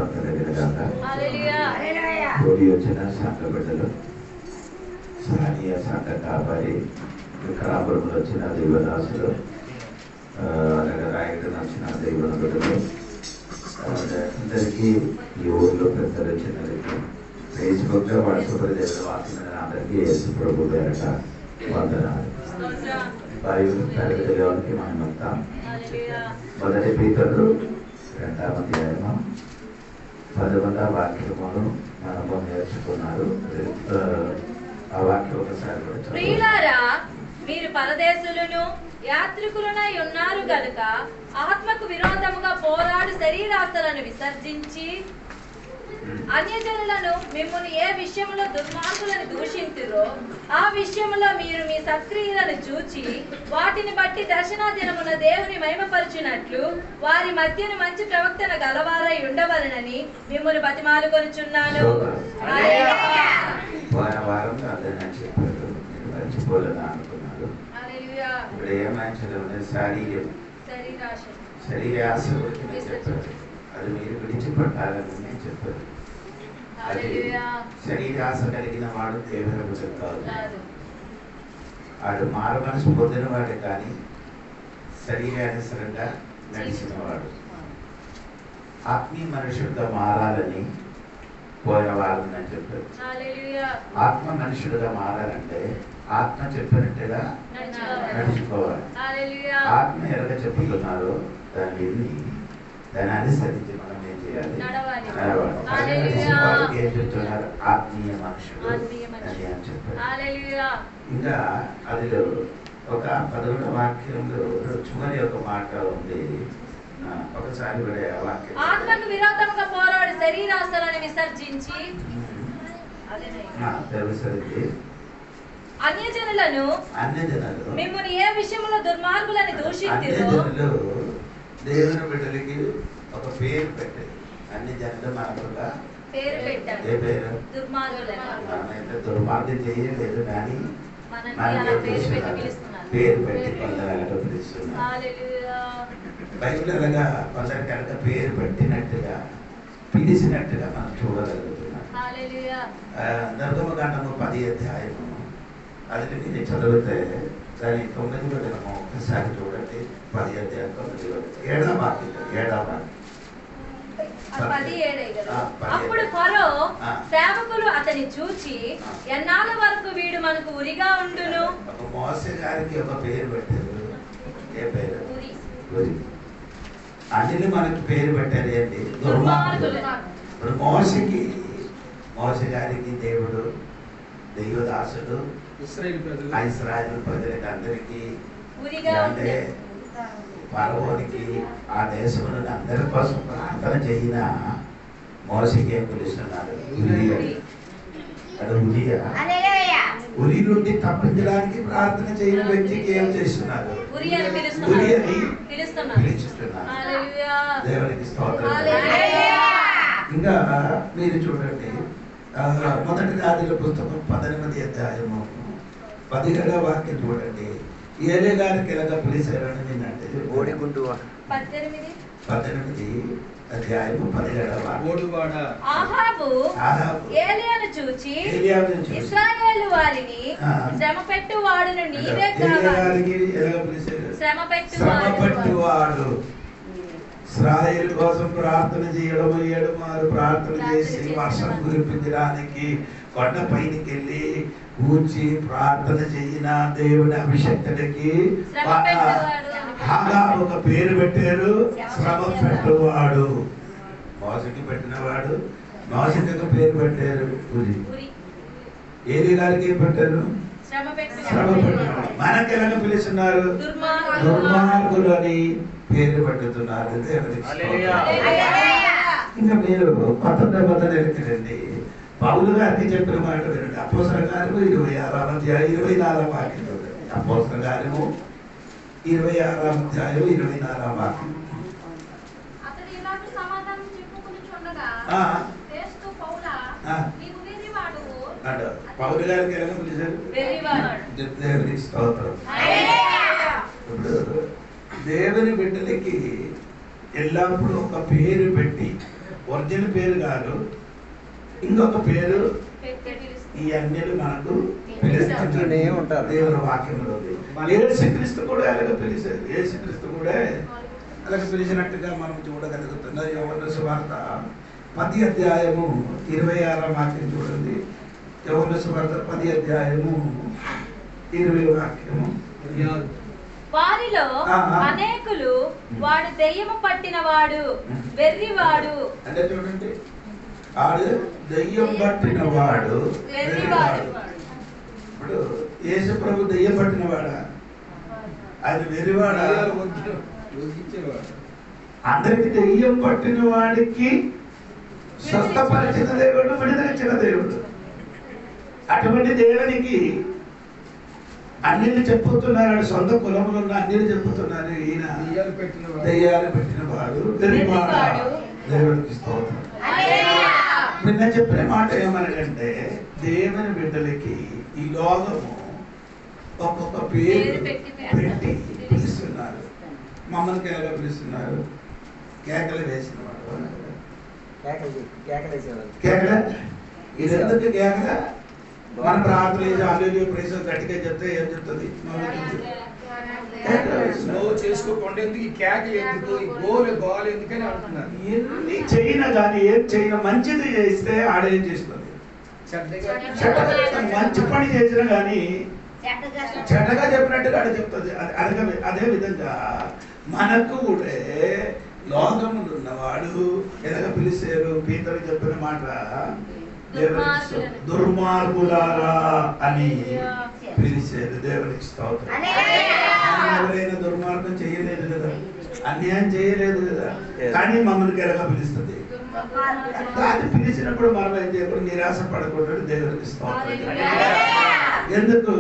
స్తోత్రం కలిగినగాక. కూడి వచ్చిన సంఘ బిడ్డలు, స్థానియ సంఘ కాపరి, విక్రాపురంలో వచ్చిన దైవదాసులు, అలాగే రాయగడ వచ్చిన దైవ బిడ్డలు, అందరికీ ఈ ఊళ్ళో పెద్దలు వచ్చినరికి, ఫేస్బుక్లో వాట్సాప్లో దేవుడు వాక్యం అందరికీ యేసు ప్రభు పేరట వందనాలు. బైబిల్ తెలియడానికి మనమంతా మొదటి పేతురు 2వ అధ్యాయము 11వ వాక్యమును మనము నేర్చుకున్నారు. ఆ వాక్యం ఒకసారి ప్రియులారా, మీరు పరదేశులను యాత్రికులనై ఉన్నారు గనుక ఆత్మకు విరోధముగా పోరాడు శరీరాశలను విసర్జించి అన్యజనులను మిమ్మల్ని ఏ విషయంలో దుర్మార్గులను దూషింతురో ఆ విషయంలో మీరు మీ సత్క్రియలను చూచి వాటిని బట్టి దర్శన దినమున దేవుని మహిమపరచునట్లు వారి మధ్యన మంచి ప్రవక్తన గలవారై ఉండవలనని మిమ్మల్ని బతిమాలుకొనుచున్నాను. అది మీరు విడిచిపెట్టాలని నేను చెప్పాను. అది శరీరాశ కలిగిన వాడు దేవుడు కాదు. వాడు మారు మనసు పొందిన వాడే కానీ శరీరానుసరంగా నడిచిన వాడు. ఆత్మీయ మనుషుడిగా మారాలని పోయిన వాళ్ళని నేను చెప్పాను. ఆత్మ మనుషుడిగా మారాలంటే ఆత్మ చెప్పినట్టుగా నడుచుకోవాలి. ఆత్మ ఎలాగ చెప్తున్నారు దాన్ని అనుసరించి మనం ఏం చేయాలి? నడవాలి. ఏం చెప్తున్నారు? ఆత్మీయ మనుషుడు అని అని చెప్పారు. ఇంకా అదిలో ఒక 11వ వాక్యంలో చివరి ఒక మాట ఉంది. ఒకసారి కూడా వాక్యం, ఆత్మకు విరోధముగా పోరాడు శరీరాశలను విసర్జించి అన్యజనులను మిమ్మల్ని ఏ విషయంలో దుర్మార్గులను దూషింతురో దేవుని బిడ్డలకి ఒక పేరు పెట్టారు. అన్ని జనులు మనకుగా పేరు పెట్టారు. ఏ పేరు? దుర్మార్గం చేయలేదు కానీ పేరు పెట్టి కొందరు పిలుస్తున్నారు. బైబిల్ అనగా కొందరు కనుక పేరు పెట్టినట్టుగా పిలిచినట్టుగా మనం చూడగలుగుతున్నాం. నిర్గమకాండము 10వ అధ్యాయము అది నేను చదివితే దాని 9వ వచనము ఒకసారి చూడండి. 10వ అధ్యాయం 9వ వచనం 7వ వాక్యం. అప్పుడు ఫరో సేవకులు అతని చూచి ఎన్నాళ్ళ వరకు వీడు మనకు ఉరిగా ఉండును. మోసే గారికి ఒక పేరు పెట్టారు. ఏ పేరు? ఉరి. అన్ని మనకు పేరు పెట్టారు ఏంటి? దుర్మార్గులు. ఇప్పుడు మోసే గారికి దేవుడు దైవదాసుడు ఇశ్రాయేలు ప్రజలకి అందరికీ అంటే ఫరోనికి ఆ దేశంలో అందరి కోసం ప్రార్థన చేయిన మోసకి ఏం పిలుస్తున్నారు? ఉరి నుండి తప్పించడానికి ప్రార్థన చేయని వ్యక్తికి ఏం చేస్తున్నారు? ఉరి అని పిలుస్తున్నారు. దేవునికి స్తోత్రం. ఇంకా మీరు చూడండి, మొదటి రాజుల పుస్తకం 18వ అధ్యాయము 17వ వాక్యం చూడండి. ఏలే గారికి ఎలాగ పిలిచారని నిన్నంటే 18 అధ్యాయము 17వ వాక్యం. ఆహాబు ఏలీయాను చూచి ఇశ్రాయేలు వారిని శ్రమపెట్టు వాడును నీవే కావాలి. శ్రమపెట్టువాడు ఇశ్రాయేలు కోసం ప్రార్థన చేయడం 7 మారు ప్రార్థన చేసి వర్షం కురిపించడానికి కొండ పైనకి వెళ్ళి కూర్చి ప్రార్థన చేసిన దేవుని అభిషక్తుడికి ఒక పేరు పెట్టారు, శ్రమ పెట్టువాడు. మోసకి పెట్టినవాడు మోసకి ఒక పేరు పెట్టారు, ఉరి. ఏలి గారికి ఏం పెట్టారు? శ్రమ పెట్టినవాడు. మనకి ఎలాగ పిలుస్తున్నారు? దుర్మార్గులు అని పేరు పెట్టుతున్నారు. ఇంకా మీరు కొత్త నిలకడండి. పౌలు గారికి చెప్పిన మాట వినండి. అపోస్తల కార్యము 26వ అధ్యాయం 24వ వాక్యం చూడండి. అపోస్తల కార్యము 26వ అధ్యాయం 24వ వాక్యం. పౌలు గారికి ఎలా పిలిచారు? దేవునికి స్తోత్రం. ఇప్పుడు దేవుని బిడ్డలకి ఎల్లప్పుడూ ఒక పేరు పెట్టి ఒరిజినల్ పేరు కాదు, ఇంకొక పేరు ఈ అన్యులు మనకు పిలుస్తూనే ఉంటారు. దేవుని వాక్యంలో యేసుక్రీస్తు కూడా అలాగ పిలిచారు. యేసుక్రీస్తు కూడా అలాగ పిలిచినట్టుగా మనం చూడగలుగుతున్నాం. యోహాను సువార్త 10వ అధ్యాయము 26వ వాక్యం చూడండి. యోహాను సువార్త 10వ అధ్యాయము 20వ వాక్యము. వారిలో అనేకులు వాడు దెయ్యము పట్టిన వాడు, వెర్రివాడు. అంటే చూడండి, ఆడు దెయ్యం పట్టిన వాడు, వెర్రివాడు. ఇప్పుడు యేసు ప్రభు దెయ్యం పట్టిన వాడా? ఆయన వెర్రివాడా? అందరికి దెయ్యం పట్టిన వాడికి స్వస్థపరిచిన దేవుడు, విడుదలిచ్చిన దేవుడు. అటువంటి దేవునికి అన్నిలు చెప్పుతున్నారు, సొంత కులంలో ఉన్న అన్నిలు చెప్పుతున్నారు. ఈయన దెయ్యాలు పెట్టిన వాడు, వెర్రివాడు. దేవుడికి స్తోత్రం. నిన్న చెప్పిన మాట ఏమనగంటే, దేవుని బిడ్డలకి ఈ లోకము ఒక్కొక్క పేరు పెట్టి పిలుస్తున్నారు. మమ్మల్ని కేకలు పిలుస్తున్నారు. కేకలు వేసిన వాడు కేకల. ఇది ఎందుకు కేకల? మన ప్రార్థన ఆలోచన ప్రేసం గట్టిగా చెప్తే ఏం చెప్తుంది? చేసుకోకుండా ఎందుకు ఈ కేకలు, ఎందుకు ఈ గోలు గోలు ఎందుకని అంటున్నారు. ఎన్ని చేయన కానీ ఏం చేయన మంచిది చేస్తే ఆడేం చేస్తుంది? మంచి పని చేసినా కానీ చెడ్డగా చెప్పినట్టుగా ఆడ చెప్తుంది. అదే విధంగా మనకు కూడా లోకములు ఉన్నవాడు ఎలాగ పిలిచారు? పీతరు చెప్పిన మాట దుర్మార్గులారా అని పిలిచారు. దేవునికి స్తోత్రం. ఎవరైనా దుర్మార్గం చేయలేదు కదా, అన్యాయం చేయలేదు కదా, కానీ మమ్మల్ని ఎలాగ పిలుస్తుంది. అది పిలిచినప్పుడు మనం ఏం చేయకూడదు, నిరాశ పడకూడదు. దేవునికి స్తోత్రం. ఎందుకు?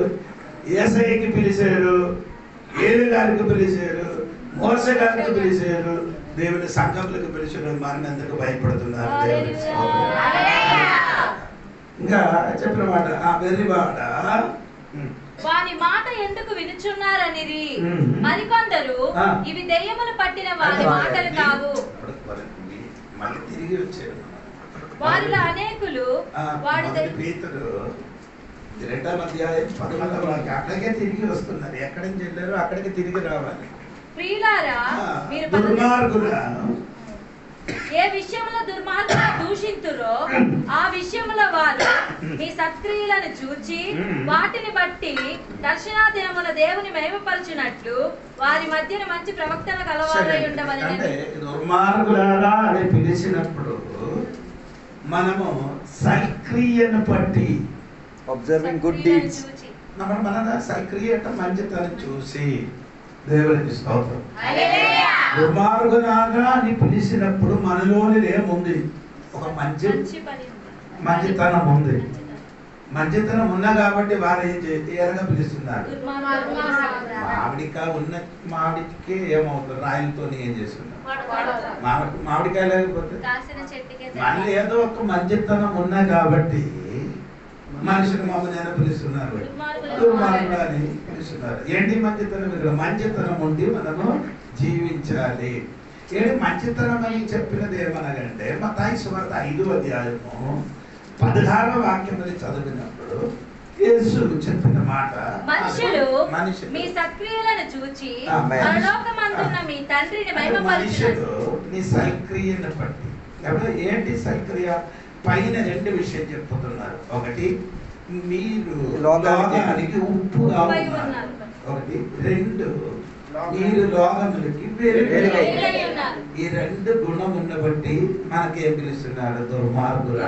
యేసయ్యకి పిలిచారు, ఏలు గారికి పిలిచారు, మోసే గారికి పిలిచారు, దేవుని సంఘములకు పిలిచారు. మనం ఎందుకు భయపడుతున్నారు? దేవునికి స్తోత్రం. ఇంకా చెప్పిన మాట ఆ వెర్రివాడ వాని మాట ఎందుకు వినుచున్నారనిరి. మరికొందరు ఇవి దెయ్యములు పట్టిన వారి మాటలు కావు. మళ్ళీ తిరిగి వచ్చారు. వారిలో అనేకులు వాడు పీతరు 2వ అధ్యాయం 11వ వాక్యం. అక్కడికే తిరిగి వస్తున్నారు. ఎక్కడి నుంచి వెళ్ళారో అక్కడికి తిరిగి రావాలి. ప్రియులారా, మీరు ఏ విషయంలో దుర్మార్గులను దూషింతురో ఆ విషయంలో వారు మీ సత్క్రియలను చూచి వాటిని బట్టి దర్శనాదినమున దేవుని మహిమపరచునట్లు వారి మధ్యన మంచి ప్రవక్తన కలవారై ఉండవలెనని. దుర్మార్గులారా అని పిలిచినప్పుడు మనము సత్క్రియను బట్టి, అబ్జర్వింగ్ గుడ్ డీడ్స్, మన సక్రియ మంచితనం చూసి దేవునికి స్తోత్రం. దుర్మార్గులాగా అని పిలిచినప్పుడు మనలోని ఏముంది? ఒక మంచితనం ఉంది. మంచితనం ఉన్నా కాబట్టి వారు ఏం చేయాలని పిలుస్తున్నారు. మామిడికి ఏమవుతుంది? రాయిలతో ఏం చేస్తున్నారు? మామిడికాయ లేకపోతే మళ్ళీ ఏదో ఒక మంచితనం ఉన్నా కాబట్టి మనుషులు మమ్మల్ని పిలుస్తున్నారు, దుర్మార్గులు అని పిలుస్తున్నారు. ఏంటి మంచితనం? ఇక్కడ మంచితనం ఉండి మనము జీవించాలి. ఏంటి మంచితనం అని చెప్పినది ఏమనగంటే, మత్తయి సువార్త 5వ అధ్యాయము 16వ వాక్యముని చదివినప్పుడు యేసు చెప్పిన మాట, మనుషులు మీ సత్క్రియలను చూచి పరలోకమందున్న మీ తండ్రిని మహిమపరచును. నీ సత్క్రియను బట్టి. ఏంటి సత్క్రియ? పైన 2 విషయం చెప్పుతున్నారు. ఒకటి, మీరు లోకానికి ఉప్పుగా ఉన్నారు. ఒకటి, 2 మీరు లోకములకి వెలుగు. ఈ 2 గుణం ఉన్న బట్టి మనకేం పిలుస్తున్నారు? దుర్మార్గులు.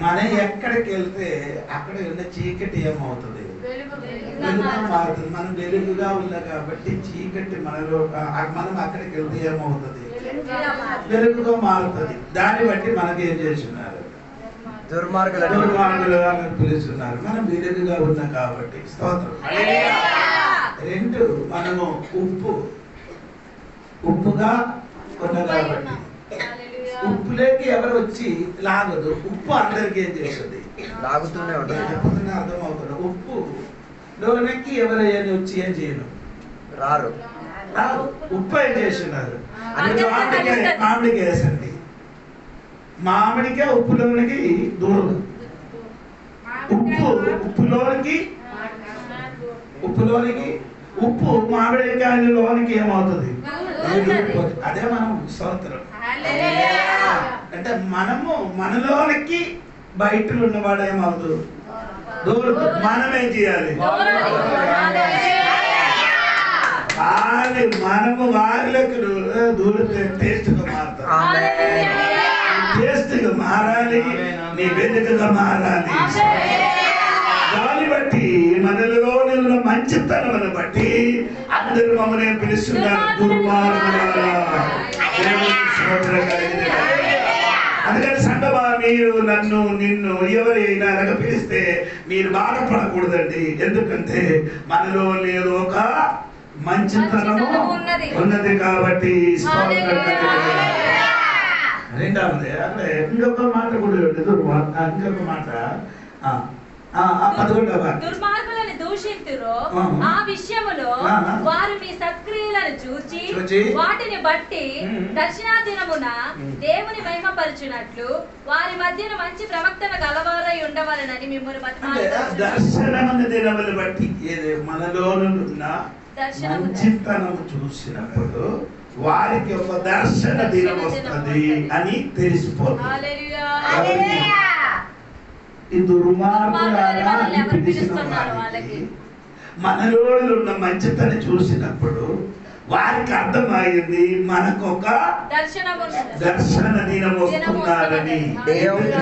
మనం ఎక్కడికి వెళ్తే అక్కడ ఉన్న చీకటి ఏమవుతుంది? వెలుగుగా మారుతుంది. మనం వెలుగుగా ఉన్నాం కాబట్టి చీకటి మనలో, మనం అక్కడికి వెళ్తే ఏమవుతుంది? వెలుగుగా మారుతుంది. దాన్ని బట్టి మనకి ఏం చేస్తున్నారు? దుర్మార్గులుగా పిలుస్తున్నారు. మనం వెలుగుగా ఉన్నాం కాబట్టి స్తోత్రం. 2, మనము ఉప్పుగా ఉన్నాం కాబట్టి ఉప్పులోకి ఎవరు వచ్చి లాగదు. ఉప్పు అందరికీ ఏం చేస్తుంది? లాగుతూనే ఉంటుంది. అర్థమవుతుంది. ఉప్పు లోనికి ఎవరైనా వచ్చి ఏం చేయను, రారు. ఉప్పు ఏం చేస్తున్నారు? అది మామిడికాయ వేసండి. మామిడికాయ ఉప్పులోనికి దూరం, ఉప్పులోనికి ఉప్పు మామిడికాయలోనికి ఏమవుతుంది? అదే మనం స్తోత్రం. అంటే మనలోనికి బయట ఉన్నవాడు ఏమవుతుంది? దూరం. మనమేం చేయాలి? మనము వారిలోకి దూరితే టేస్ట్గా మారుతాం. టేస్ట్గా మారాలి, నీ వెనుకగా మారాలి. దాన్ని బట్టి మనలో ఉన్న మంచితనమును బట్టి అందరూ మమ్మల్ని పిలుస్తున్నారు దుర్మార్గులారా. అందుకని సంగమా, మీరు నిన్ను ఎవరైనా అనగా పిలిస్తే మీరు బాధపడకూడదండి. ఎందుకంటే మనలో లేదు ఒక మంచితనము ఉన్నది కాబట్టి. రెండవది అంటే ఇంకొక మాట కూడా ఇంకొక మాట 11వ దుర్మార్గులను దూషింతురో ఆ విషయములో వారు మీ సత్క్రియలను చూచి వాటిని బట్టి దర్శనాదినమున దేవుని మహిమపరచునట్లు వారి మధ్యన మంచి ప్రవక్తన గలవారై ఉండవలనని మిమ్మల్ని బతిమాలుకొనుచున్నాను. దర్శనమున దినములు బట్టి మనలోనున్న మంచితనము చూసినప్పుడు వారికి ఒక దర్శన దినం వస్తుంది అని తెలిసిపోతుంది. ఈ దుర్మార్గులారా పిలిచిన వారికి మనలో ఉన్న మంచితనం చూసినప్పుడు వారికి అర్థమైంది మనకు ఒక దర్శన దినం వస్తున్నారని.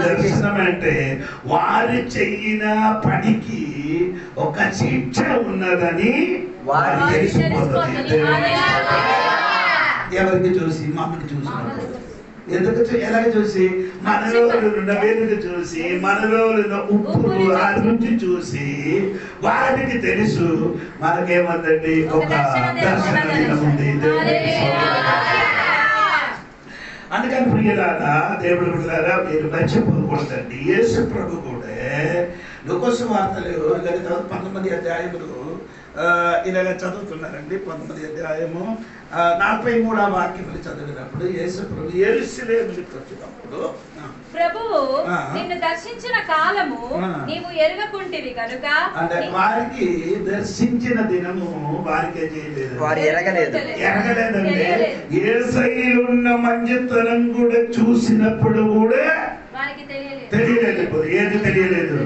దర్శనం అంటే వారు చెయ్యిన పనికి ఒక శిక్ష ఉన్నదని వారు తెలిసిపోతుంది. ఎవరికి చూసి? మమ్మల్ని చూసినప్పుడు. ఎందుకు ఎలాగ చూసి? మనలో ఉన్న వెలుగు చూసి, మనలో ఉన్న ఉప్పు ఆ రుచి చూసి వారికి తెలుసు మనకేమందండి ఒక దర్శన దినం ఉంది. అందుకని ప్రియులారా, దేవుడు బిడ్డలారా, మీరు మర్చిపోకూడదండి. యేసు ప్రభు కూడా లూకాసు వార్తలు 19 అధ్యాయములు ఇలాగ చదువుతున్నారండి. 19 అధ్యాయము 43వ వాక్యములు చదివినప్పుడు యేసు ప్రభు యెరూషలేముకు వచ్చినప్పుడు ప్రభువు నిన్ను దర్శించిన కాలము నీవు ఎరగకుంటివి కనుక, అంటే వారికి దర్శించిన దినము వారికి చేయలేదు, వారు ఎరగలేదండి. యేసయ్యలో ఉన్న మంచితనం కూడా చూసినప్పుడు కూడా వారికి తెలియలేదు. ఏది తెలియలేదు?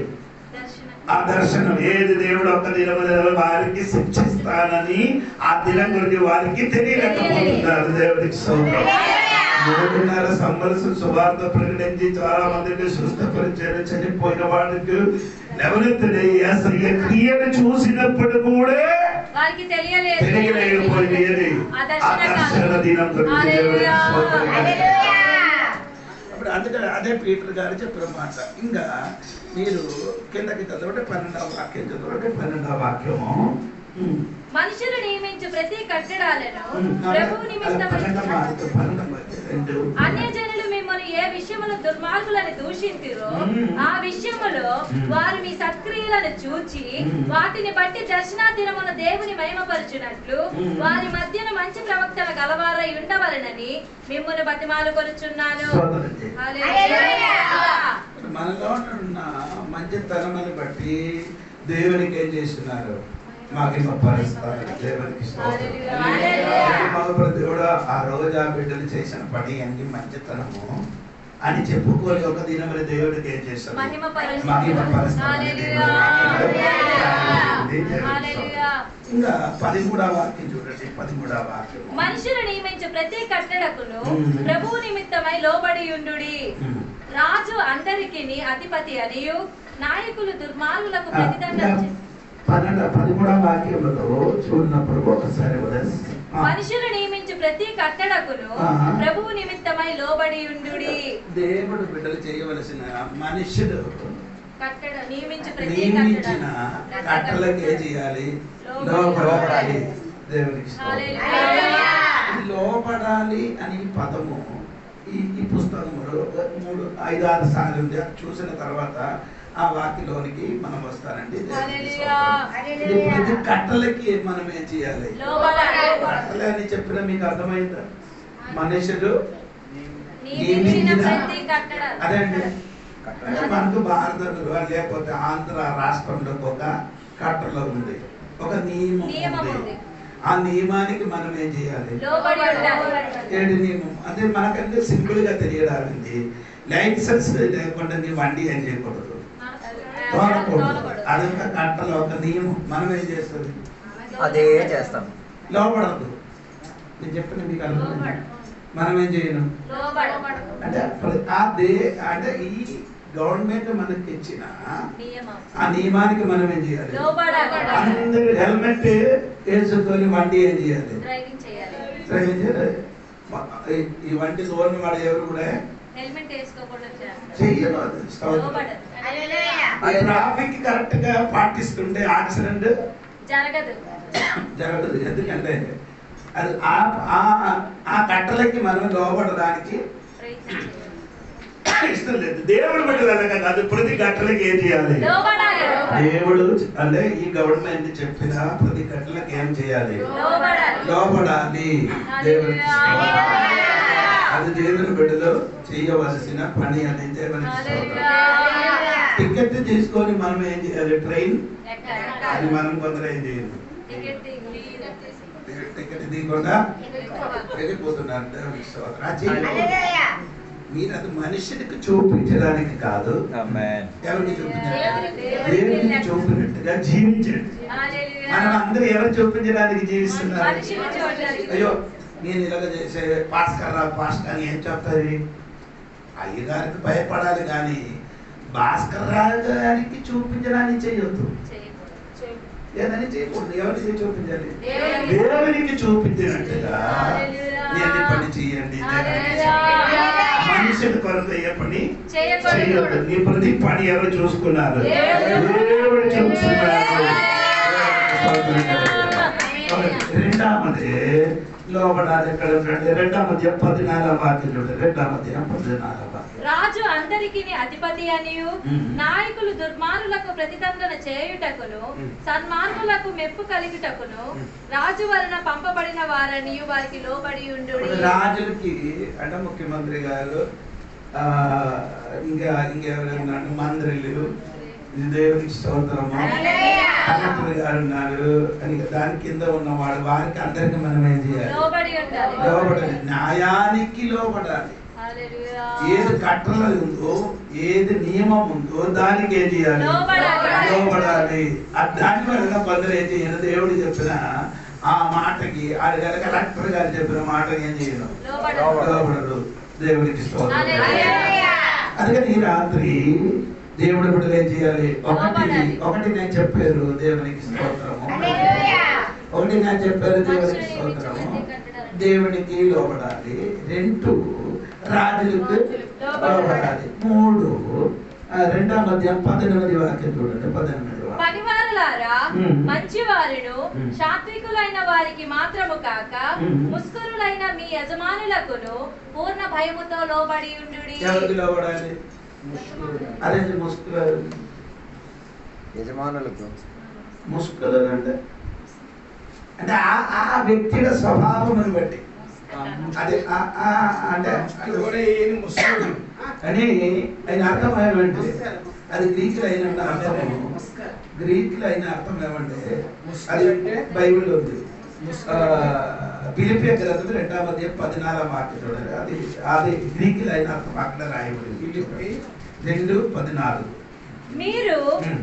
ఆ దర్శనం ఏది? దేవుడు ఒక దినం వారికి శిక్షిస్తానని ఆ దినం గురించి వారికి తెలియలేకపోతున్నారు. దేవుడికి స్తోత్రం. 3.5 సంవత్సరం సువార్త ప్రకటించి చాలా మందిని స్వస్థపరిచారు. చనిపోయిన వాడికి ఎవరెత్తునే క్రియను చూసినప్పుడు కూడా తెలియలేకపోయింది. ఆ దర్శన దినం గురించి దేవుడికి స్తోత్రం. అందుకని అదే పీటర్ గారు చెప్పిన మాట. ఇంకా మీరు కిందకి చదవండి, 12వ వాక్యం చదవండి. 12వ వాక్యము మనుషులు నియమించు ప్రతి కట్టడాలను ప్రభువు నిమిత్తమై అన్యజనులు మిమ్మల్ని ఏ విషయములో దుర్మార్గులను దూషింతిరో ఆ విషయములో వారు మీ సత్క్రియలను చూచి వాటిని బట్టి దర్శనా దినమున దేవుని మహిమపరచునట్లు వారి మధ్యన మంచి ప్రవక్తన గలవారై ఉండవలనని మిమ్మల్ని బతిమాలుకొనుచున్నాను. మనలో ఉన్న మంచితనమును బట్టి దేవునికి ఏం చేస్తున్నారు? మహిమపరుస్తారు. దేవునికి దేవుడు ఆ రోజు ఆ బిడ్డలు చేసిన పని అన్ని మంచితనము అని చెప్పుకోని ఒక దినమున దేవుడికి ఏం చేస్తారు? మహిమపరుస్తారు. ఇంకా 13వ వాక్యం చూడండి. 13వ వాక్యం మనుషులు నియమించు ప్రతి కట్టడకును ప్రభువు నిమిత్తమై లోబడి ఉండుడి. రాజు అందరికి అధిపతి అనియు నాయకులు దుర్మార్గులకు ప్రతిదండన 13వ వాక్యంలో చూడనప్పుడు ఒకసారి మనుషులు నియమించు ప్రతి కట్టడకును ప్రభువు నిమిత్తమై లోబడి ఉండుడి. దేవుడు బిడ్డలు చేయవలసిన మనుషులు నియమించిన కట్టలకి ఏం చేయాలి? లోబడాలి. దేవునికి లోబడాలి అని పదము ఈ పుస్తకంలో 3-5-6 సార్లు చూసిన తర్వాత ఆ వాక్యలోనికి మనం వస్తానండి. కట్టలకి మనం ఏం చేయాలి? లోబడాలి. కట్టలే అని చెప్పినా మీకు అర్థమైందా? మనుషులు నియమించిన ప్రతి కట్టడం. అదే అండి. అంటే మనకు భారతంలో లేకపోతే ఆంధ్ర రాష్ట్రంలో ఒక కట్టలో ఉంది, ఒక నియమం ఉంది. ఆ నియమానికి మనం ఏం చేయాలి? ఏడు నియమం అంటే మనకంటే సింపుల్ గా తెలియడానికి లైసెన్స్ లేకుండా నీ వండి ఏం చేయకూడదు, తోలకూడదు. అదొక కట్టలో ఒక నియమం. మనం ఏం చేస్తుంది? అదే చేస్తాం. లోపడదు. నేను చెప్పిన మీకు అర్థం. మనం ఏం చేయను అంటే అంటే ఈ గవర్నమెంట్ మనకి ఇచ్చిన ఆ నియమానికి మనం ఏం చేయాలి? అందరూ హెల్మెట్ వేసుకొని వండి ఏం చేయాలి? డ్రైవింగ్ చేయాలి. ఈ వంటి దూరం వాడు ఎవరు కూడా ట్రాఫిక్ కరెక్ట్ గా పాటిస్తుంటే యాక్సిడెంట్ జరగదు. ఎందుకంటే అది ఆ కట్టలకి మనం లోపడడానికి ఇష్టం లేదు. దేవుడు బిడ్డలు కదా, అది ప్రతి కట్టలకి ఏం చేయాలి? దేవుడు అంటే ఈ గవర్నమెంట్ చెప్పిన ప్రతి కట్టలకి ఏం చేయాలి? లోపడాలి. దేవుడికి అది దేవుని బిడ్డలు చేయవలసిన పని. అది దేవునికి టికెట్ తీసుకొని మనం ఏం చేయాలి? ట్రైన్ అది మనం కొందరు ఏం చేయాలి? టికెట్ తీయకుండా వెళ్ళిపోతున్నారు. దేవునికి స్తోత్రం. మీరు అది మనుషుడికి చూపించడానికి కాదు, ఎవరికి చూపించాలి? దేవునికి చూపినట్టుగా జీవించండి. మనం అందరూ ఎవరు చూపించడానికి జీవిస్తున్నారు? అయ్యో నేను ఇలాగ చేసే పాస్కర్ అని ఏం చెప్తారు? అయ్యగారికి భయపడాలి కానీ భాస్కర్ రావు గారికి చూపించడానికి చేయొద్దు. ఏదని చేయకూడదు. ఎవరికి చూపించాలి? దేవునికి చూపించినట్టుగా నేను పని చేయండి. మనుషుల కొరకు ఏ పని చేయొద్దు. నీ ప్రతి పని ఎవరు చూసుకున్నారు? దేవుడు చూసుకున్నారు. రెండవది లోబడాలి. ఎక్కడ ఉండండి? 2:14 వాక్యం చూడండి. 2:14. రాజు అందరికి అధిపతి అనియు నాయకులు దుర్మార్గులకు ప్రతిదండన చేయుటకును సన్మార్గులకు మెప్పు కలిగుటకును రాజు వలన పంపబడిన వారని వారికి లోబడి ఉండు. రాజులకి అంటే ముఖ్యమంత్రి గారు ఇంకెవరైనా మంత్రులు, దేవునికి స్తోత్రము, మంత్రి గారు ఉన్నారు అని దాని కింద ఉన్నవాడు వారికి అందరికి మనం ఏం చేయాలి? లోబడాలి. న్యాయానికి లోబడాలి. ఏది కట్టలో ఉందో, ఏది నియమం ఉందో దానికి ఏం చేయాలి? లోబడాలి. దాని వల్ల కొందరు ఏం చేయాలి? దేవుడు చెప్పిన ఆ మాటకి కలెక్టర్ గారు చెప్పిన మాటకి ఏం చేయను? లోబడరు. దేవుడికి స్తోత్రం. అందుకని ఈ రాత్రి దేవుడి బిడ్డలు ఏం చేయాలి? ఒకటి నేను చెప్పారు దేవునికి స్తోత్రము. ఒకటి నేను చెప్పారు దేవునికి స్తోత్రము. దేవునికి లోబడాలి. 2 రాజులకు లోబడాలి. 3 2:18 వాక్యం చూడండి. 18 పనివారులారా మంచివారును సాత్వికులైన వారికి మాత్రము కాక ముస్కురులైన మీ యజమానులకును పూర్ణ భయముతో లోబడి ఉండుడి. ఎవరికి లోబడాలి? అదే ముస్కులు. యజమానులకు ముస్కులు అంటే ఆ వ్యక్తిల స్వభావం బట్టి అదే అంటే అని ఆయన అర్థం ఏమంటే అది గ్రీకులు అయిన అర్థము. గ్రీకులు అయిన అర్థం ఏమంటే అది బైబిల్లో ఉంది. ఫిలిప్పీ గ్రంథం 2:14 వాక్యం చూడండి. అది గ్రీకులు అయిన అర్థం అక్కడ రాయబడింది. ఫిలిప్పీ 2:14. మీరు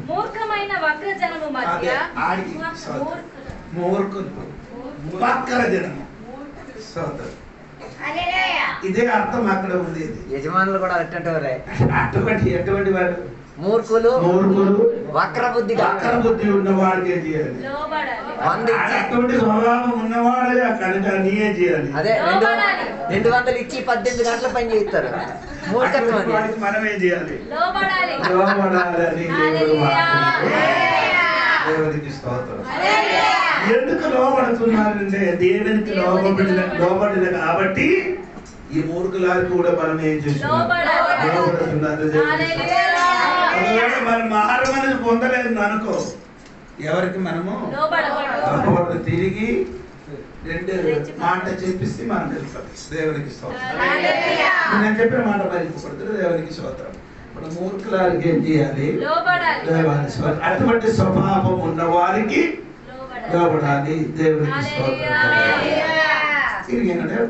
మూర్ఖమైన వక్ర జనము మధ్య మూర్ఖులు వక్ర జనము. ఇదే అర్థం అక్కడ ఉంది. యజమానులు కూడా ఎటువంటి వాడు? మూర్ఖులు, వక్ర బుద్ధి ఉన్నవాడికి ఏం చేయాలి? అటువంటి స్వభావం ఉన్నవాడే కనుక నీయే చేయాలి. అదే 200 ఇచ్చి 18 గంటల పని చేస్తారు. మూర్ఖత్వానికి మనం ఏం చేయాలి? లోబడాలని దేవునికి స్తోత్రం. ఎందుకు లోబడుతున్నారంటే దేవునికి లోబడిన కాబట్టి ఈ మూర్ఖులారు కూడా మనం ఏం చేస్తున్నాం? లోబడుతున్నారు. మనం మారమని పొందలేదు అనుకో, ఎవరికి మనము తిరిగి రెండు మాట చెప్పిస్తే మనం వెళ్ళిపోతాం. దేవునికి స్తోత్రం. నేను చెప్పిన మాట మరిచిపోకూడదు. దేవునికి స్తోత్రం. మన మూర్ఖులకి ఏం చేయాలి? అటువంటి స్వభావం ఉన్న వారికి లోబడాలి. దేవునికి స్తోత్రం.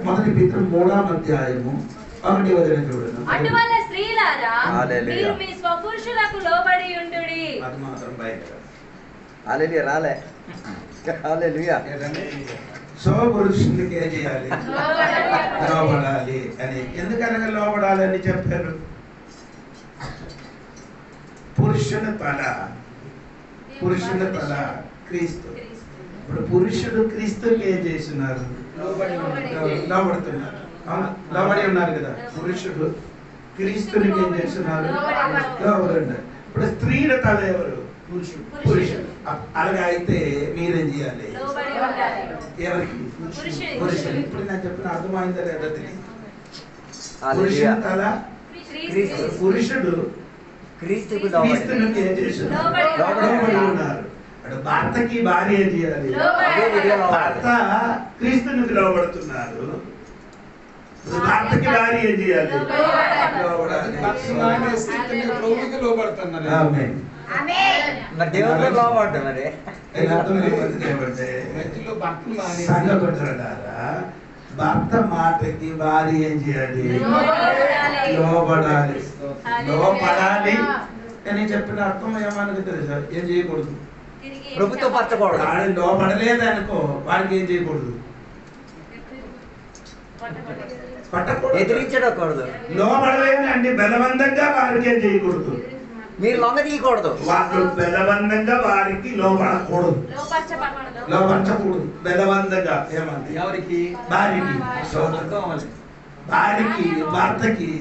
మొదటి పేతురు 3వ అధ్యాయము 1వ వచనం చూడండి. అటువల్ల స్త్రీలారా మీరు మీ స్వపురుషులకు లోబడి ఉండుడి. అది మాత్రం బయట హల్లెలూయా రాలే. హల్లెలూయా. స్వపురుషులకి ఏం చేయాలి? లోబడాలి అని. ఎందుకనగా లోబడాలి అని చెప్పారు? పురుషుని తల క్రీస్తు. ఇప్పుడు పురుషుడు క్రీస్తుకి ఏం చేస్తున్నారు? లోబడుతున్నారు. లోబడి ఉన్నారు కదా. పురుషుడు క్రీస్తునికి ఏం చేస్తున్నారు? లోబడున్నారు. ఇప్పుడు స్త్రీల తల ఎవరు? పురుషుడు. అలాగే అయితే మీరేం చేయాలి? ఎవరికి? పురుషుడు. ఇప్పుడు నేను చెప్పిన అర్థమైందా లేదా తెలియదు. పురుషుని తల పురుషుడు క్రీస్తునికి ఏం చేస్తున్నారు? లోబడి ఉన్నారు. భర్తకి భార్య ఏం చేయాలి? భర్త క్రీస్తునికి లోబడుతున్నారు. భర్తకి భార్య ఏం చేయాలి? భర్త మాటకి భార్య ఏం చేయాలి? లోబడాలి. లోబడాలి అని చెప్పిన అర్థం ఏమన్నది తెలుసా? ఏం చేయకూడదు? ప్రభుత్వం పట్టకూడదు. వాడిని లోబడలేదు అనుకో, వాడికి ఏం చేయకూడదు? ఎదిరించకూడదు. లోబడలేదండి బలవంతంగా వారికి ఏం చేయకూడదు? మీరు లొంగ తీయకూడదు. వాళ్ళు బలవంతంగా వారికి లోబడకూడదు. లోబడకూడదు బలవంతంగా. ఏమంది? ఎవరికి? భార్యకి. భార్యకి భర్తకి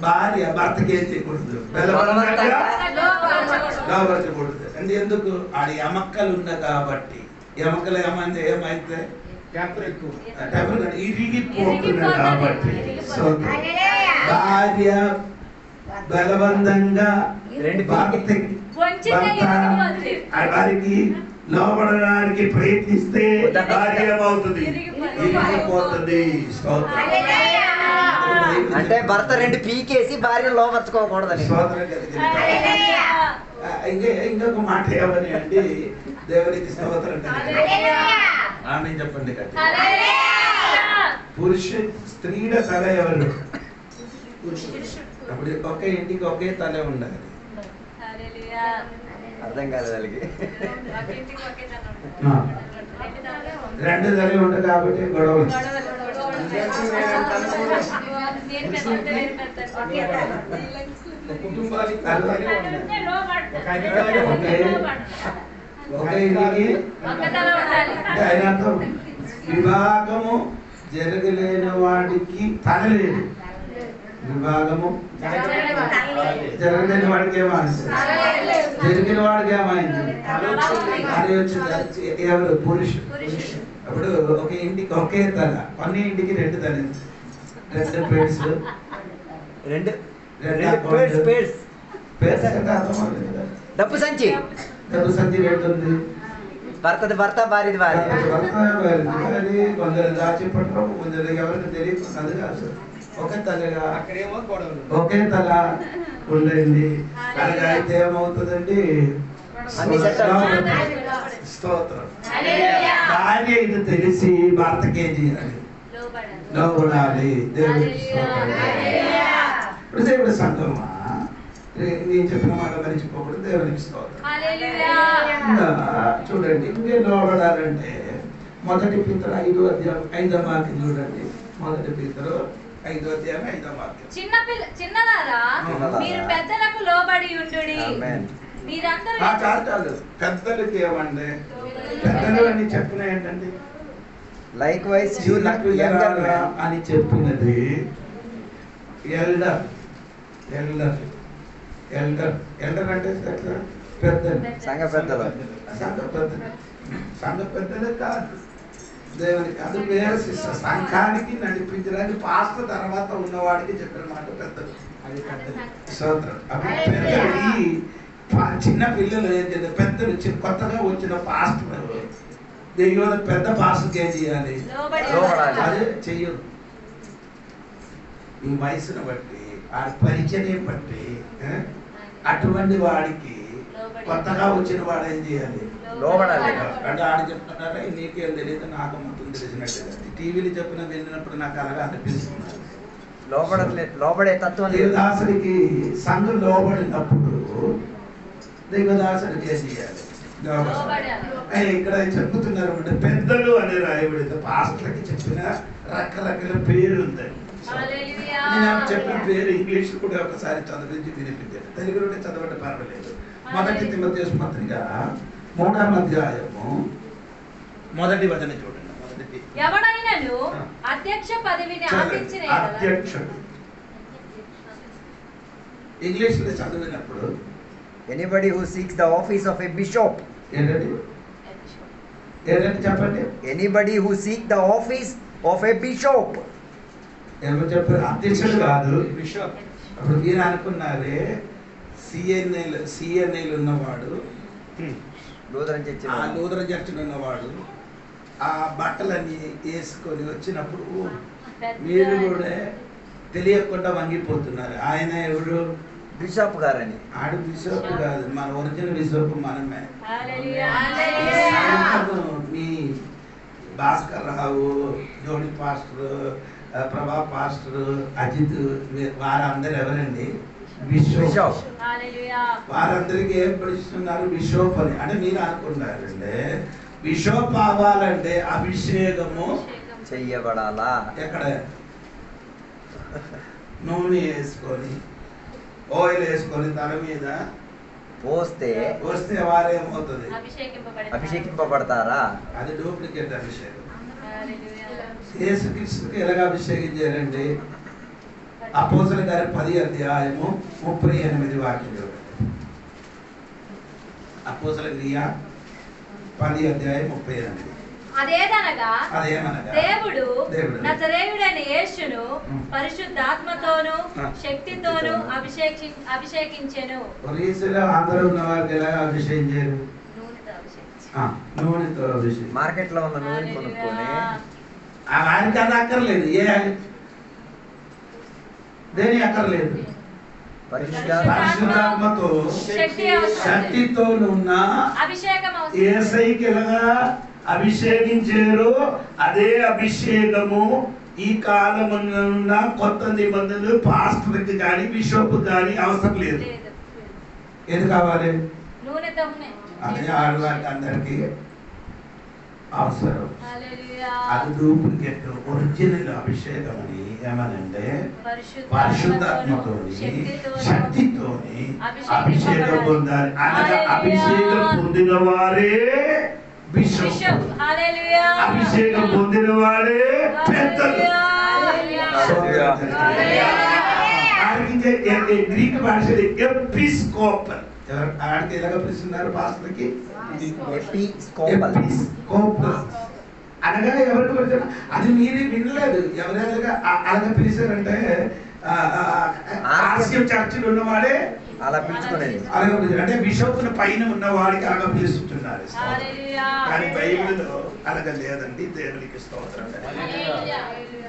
భార్య భర్తకి ఏం చేయకూడదు? బలవంతంగా లోబడకూడదు. అంటే ఎందుకు? ఆడి ఎమక్కలు ఉన్నాయి కాబట్టి. ఎమక్కలు ఏమైంది? ఏమైతే ఇరిగిపోతున్నాయి కాబట్టి భార్య బలవంతంగా వారికి లోబడడానికి ప్రయత్నిస్తే భార్య ఏమవుతుంది? ఇరిగిపోతుంది. అంటే భర్త రెండు పీకేసి భార్య లోపరుచుకోకూడదని. ఇంకొక మాట ఏమని అండి? దేవునికి స్తోత్రం. ఆమె చెప్పండి. పురుష స్త్రీల తల ఎవరు? అప్పుడు ఒకే ఇంటికి ఒకే తల ఉండాలి. అర్థం కాదు వాళ్ళకి. రెండు తలే ఉంటాయి కాబట్టి గొడవలు. ఒకే ఇంటికి విభాగము జరగలేని వాడికి తల లేదు. విభాగము జరగలేని వాడికి ఏమైంది? జరిగిన వాడికి ఏమైంది? అది వచ్చి ఎవరు? పురుషుడు. అప్పుడు ఒక ఇంటికి ఒకే తల, కొన్ని ఇంటికి రెండు తల, రెండు పేర్స్, డబ్బు సంచి. డబ్బు సంచి రేటు ఉంది. భర్తది భర్త, భార్యది భార్య. కొందరు దాచిపట్టరు, కొందరు ఎవరికి తెలియకున్నది కాదు. ఒకే తలగా ఒకే తల ఉండండి. అలాగే అయితే ఏమవుతుందండి? స్తోత్రం. భార్య ఇది తెలిసి భర్తకి ఏం చేయాలి? లోబడాలి. దేవుడికి స్తోత్రం. ఇప్పుడు దేవుడి సంఘమా, నేను చెప్పిన మాట మరిచిపోకూడదు. దేవునికి స్తోత్రం. చూడండి, ఇంకేం లోబడాలంటే మొదటి పేతురు 5వ అధ్యాయం 5వ వాక్యం చూడండి. మొదటి పేతురు 5వ అధ్యాయం 5వ వాక్యం. చిన్నలారా మీరు పెద్దలకు లోబడి ఉండుడి. మీరందరూ చాలు. పెద్దలకి ఏమండి? పెద్దలు అని చెప్పిన ఏంటండి? లైక్ వైస్ యూ అని చెప్పినది ఎల్డర్. ఎల్డర్ ఎల్డర్ ఎల్డర్ అంటే పెద్దలు. సంఘ పెద్దలు. సంఘ పెద్దలు కాదు, దేవునికి. అది వేరే శిష్య. సంఘానికి నడిపించడానికి పాస్టర్ తర్వాత ఉన్నవాడికి చెప్పిన మాట పెద్దలు. అది స్తోత్రం. పెద్దలు చిన్న పిల్లలు ఏం చేస్తారు? పెద్దలు కొత్తగా వచ్చిన పాస్టర్ దైవ పెద్ద పాస్టర్కి ఏం చేయాలి? అదే చెయ్యరు. ఈ వయసును బట్టి ఆ పరిచయం బట్టి అటువంటి వాడికి కొత్తగా వచ్చిన వాడు ఏం చేయాలి? అంటే ఆడ చెప్తున్నారా నీకేం తెలియదు నాకు మొత్తం తెలిసినట్టు టీవీలు చెప్పిన వెళ్ళినప్పుడు నాకు అలాగా అనిపిస్తున్నారు. లోబడే తత్వం దేవదాసుడికి సంఘం లోబడినప్పుడు దేవదాసుడికి ఏం చేయాలి? ఇక్కడ చెప్పుతున్నారు అంటే పెద్దలు అని రాయబడింది. పాస్టర్కి చెప్పిన రకరకాల పేరు ఉందండి. నేను చెప్పిన పేరు ఇంగ్లీష్ కూడా ఒకసారి చదివించి వినిపించాను. తెలుగులోనే చదవడం పర్వాలేదు. మొదటి తిమోథెయుసు పత్రిక 3వ అధ్యాయము 1వ వచనం చూడండి. ఎవడైనను అధ్యక్ష పదవిని ఆశించిన అధ్యక్షుడు ఇంగ్లీష్ లో చదివినప్పుడు anybody who seeks the office of a bishop. ఏంటండి చెప్పండి. anybody who seeks the office of a bishop. ఏమో చెప్పారు? అధ్యక్షుడు కాదు, బిషప్. అప్పుడు మీరు అనుకున్నారే సిఎన్ఐలు ఉన్నవాడు, లూథరన్ చర్చిలో ఉన్నవాడు ఆ బట్టలన్నీ వేసుకొని వచ్చినప్పుడు మీరు కూడా తెలియకుండా వంగిపోతున్నారు. ఆయన ఎవరు? బిషప్ గారని. ఆడు బిషప్ కాదు, మన ఒరిజినల్ బిషప్ మనమే. మీ భాస్కర్ రావు, జోడి పాస్టర్, ప్రభా పాస్టర్, అజిత్ వారందరూ ఎవరండి? బిషప్. వారందరికీ ఏం పిలుస్తున్నారు? బిషప్ అని. అంటే మీరు అనుకుంటారంటే బిషప్ అవ్వాలంటే అభిషేకము చెయ్యబడాలా? ఎక్కడ? నూనె వేసుకొని ఆయిల్ వేసుకొని తల మీద పోస్తే వారేమవుతుంది? అభిషేకింపబడతారా? అది డూప్లికేట్ అభిషేకం. యేసుక్రీస్తుకి ఎలాగ అభిషేకించారండి? అపోస్తలుల కార్యం 10వ అధ్యాయము 38 వాక్యం. అపోస్తలుల క్రియ 10వ అధ్యాయం 38. అదేమనగా దేవుడు నజరేయుడైన యేసును పరిశుద్ధాత్మతోను శక్తితోను అభిషేకించెను. అందరూ ఉన్న వారికి ఎలా అభిషేకించారు? నూనెతో అభిషేకం. మార్కెట్ లో ఉన్న నూనె కొనుక్కొని వారికి అది అక్కర్లేదు. దేని అక్కర్లేదు. పరిశుద్ధాత్మతో శక్తితో ఉన్న యేసయ్యకి ఎలాగా అభిషేకించారు? అదే అభిషేకము ఈ కాలమున్న కొత్త నిబంధనలు పాస్టర్కి కానీ బిషప్ కానీ అవసరం లేదు. ఏది కావాలి? అదే ఆడవారికి అందరికి అవసరం. అది డూప్లికేట్. ఒరిజినల్ అభిషేకం అని ఏమనంటే పరిశుద్ధాత్మతోని శక్తితోని అభిషేకం పొందాలి. అనగా అభిషేకం పొందిన వారే బిషప్, అభిషేకం పొందిన వారే పెద్దలు. గ్రీక్ భాషలో ఎపిస్కోపల్. ఆడికి ఎలాగ పిలుస్తున్నారు పాస్టర్కి? అనగా ఎవరికి పిలిచారు? అది మీరు వినలేదు. ఎవరైనా అలాగ పిలిచారంటే చర్చిలో ఉన్నవాడే అలా పిలుచుకునేది. అలాగే పిలిచారు. అంటే బిషప్ పైన ఉన్న వాడికి అలాగ పిలుస్తున్నారు. కానీ బైబిల్లో అలాగ లేదండి. దేవునికి స్తోత్రం.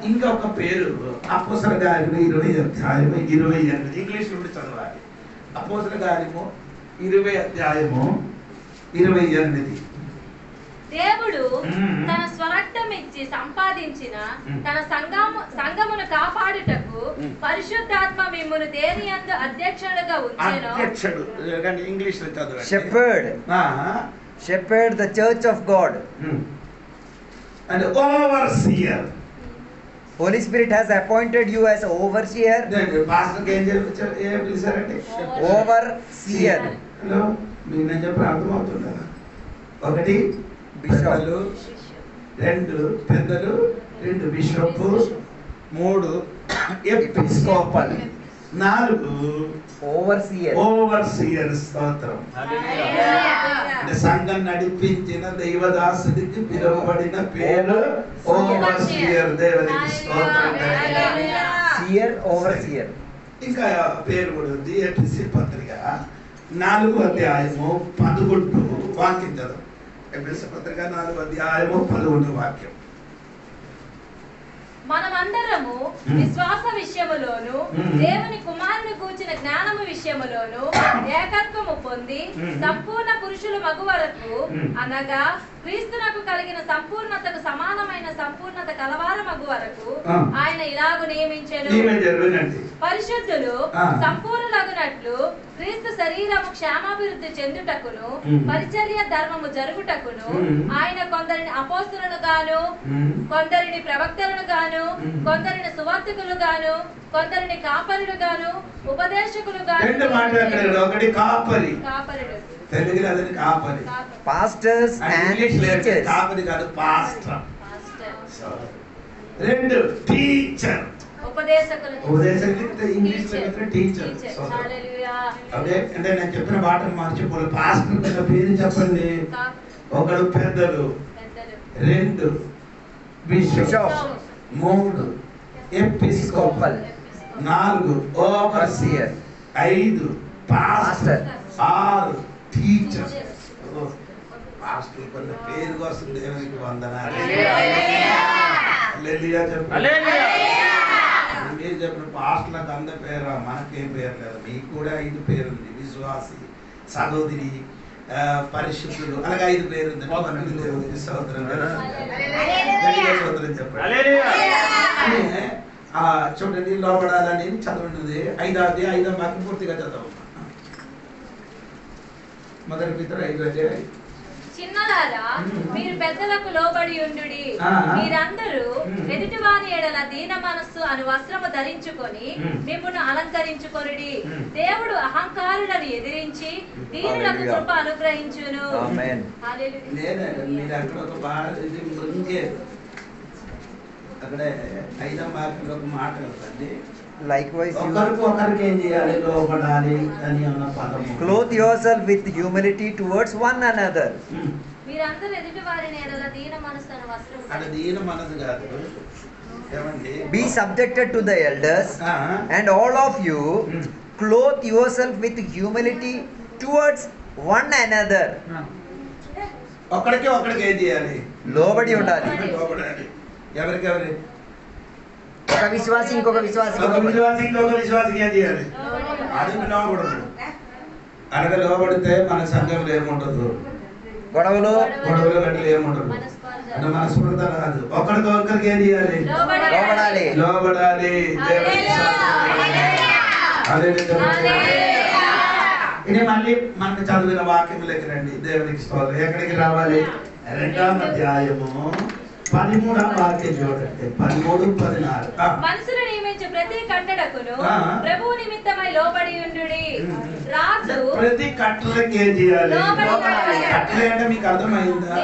ఇంకా ఒక పేరు అపోస్తలుల కార్యము 20వ అధ్యాయము 28. ఇంగ్లీష్ నుండి చదవాలి. అపోస్తలుల కార్యము 20వ అధ్యాయము 28. దేవుడు తన స్వరక్తం ఇచ్చి సంపాదించిన తన సంఘమును కాపాడుటకు పరిశుద్ధాత్మ మిమ్మును దేని యందు అధ్యక్షుడుగా ఉంచెను. అధ్యక్షుడు కానీ ఇంగ్లీష్ లో చదవండి. Shepherd the church of God. And overseer. Holy Spirit has appointed you as overseer. Pastor కి ఏం పిలిచారండి? Overseer. హలో, మీకు నేను చెప్పి అర్థమవుతుందా? 1 బిషప్లు, 2 పెద్దలు, 2 బిషప్, 3 ఎపిస్కోపల్, 4 ఓవర్సియర్. స్తోత్రం. సంఘం నడిపించిన దైవదాసుడికి పిలువబడిన పేరు ఓవర్సియర్. దేవునికి స్తోత్రం. ఓవర్సియర్. ఇంకా పేరు కూడా ఉంది. ఎఫెసీ పత్రిక 4వ అధ్యాయము 11 వాక్యం చదువు. ఎఫెసీ పత్రిక 4వ అధ్యాయము 11వ వాక్యం. మనమందరము విశ్వాస విషయములోను దేవుని కుమారుని కూర్చిన జ్ఞానము విషయములోను ఏకత్వము పొంది సంపూర్ణ పురుషులు మగు వరకు అనగా క్రీస్తునకు కలిగిన సంపూర్ణతకు సమానమైన సంపూర్ణత కలవార మగు వరకు ఆయన ఇలాగు నియమించెను. పరిశుద్ధులు సంపూర్ణులగునట్లు క్రీస్తు శరీరము క్షేమాభివృద్ధి చెందుటకును పరిచర్య ధర్మము జరుగుటకును ఆయన కొందరిని అపోస్తలులను గాను, కొందరిని ప్రవక్తలను గాను, కొందరిని సువార్తికులు గాను, కొందరిని కాపరులు గాను, ఉపదేశకులు గాను. ఒకటి కాపరి, తెలుగులో అదని కాపరి, పాస్టర్స్ అండ్ టీచర్స్. కాపరి కాదు, పాస్టర్. రెండు టీచర్, ఉపదేశకులు ఇంగ్లీష్ లో టీచర్. అదే అంటే నేను చెప్పిన మాటలు మార్చిపోలేదు. పాస్టర్ పేరు చెప్పండి. ఒకడు పెద్దలు, రెండు బిషప్, మూడు ఎపిస్కోపల్, నాలుగు ఓవర్సియర్, ఐదు పాస్టర్, ఆరు టీచర్. పాస్టర్ కొన్న పేరు కోసం దేవునికి వందనాలు. హల్లెలూయా చెప్పండి. మీరు చెప్పిన పాస్టర్లకు అంద పేరు, మనకేం పేరు లేదు. మీకు కూడా 5 పేరు ఉంది. విశ్వాసి, సహోదరి, పరిశుద్ధులు, అలాగే 5 పేరు ఉంది. చూడండి, లోబడాలని చదవండి. 5వ వాక్యం పూర్తిగా చదవండి. మొదటి పితరు 5వ అధ్యాయం. చిన్నలారా, మీరు పెద్దలకు లోబడి ఉండుడి. మీరందరూ ఎదుటివారి ఎడల దీన మనస్సు అను వస్త్రము ధరించుకొని మిమ్మును అలంకరించుకొనుడి. దేవుడు అహంకారులను ఎదిరించి దీనులకు కృప అనుగ్రహించును. అక్కడే 5వ వాక్యంలో ఒక మాట కదండి. Likewise, clothe yourself with humility towards one another. Be subjected to the elders, and all of you clothe yourself with humility towards one another. లోబడి ఉండాలి. ఎవరికెవరి? ఒక విశ్వాసి ఇంకొక విశ్వాసి, ఇంకొక విశ్వాసికి ఏం చేయాలి? అది లోబడదు. అనగా లోబడితే మన సంఘంలో ఏముండదు, గొడవలు గట్ల ఏముండదు, అంటే మనస్ఫూర్త రాదు. ఒకరికి ఏం చేయాలి? లోబడాలి. ఇది మళ్ళీ మనకు చదివిన వాక్యములకి రండి. దేవునికి స్తోత్రం. ఎక్కడికి రావాలి? 2వ అధ్యాయము 13వ వాక్యం చూడండి. 13, 14. మనుషులు నియమించు ప్రతి కట్టడకును ప్రభువు నిమిత్తమై లోబడి ఉండుడి. రాజు ప్రతి కట్టడకి ఏం చేయాలి? కట్టడ అంటే మీకు అర్థమైందా?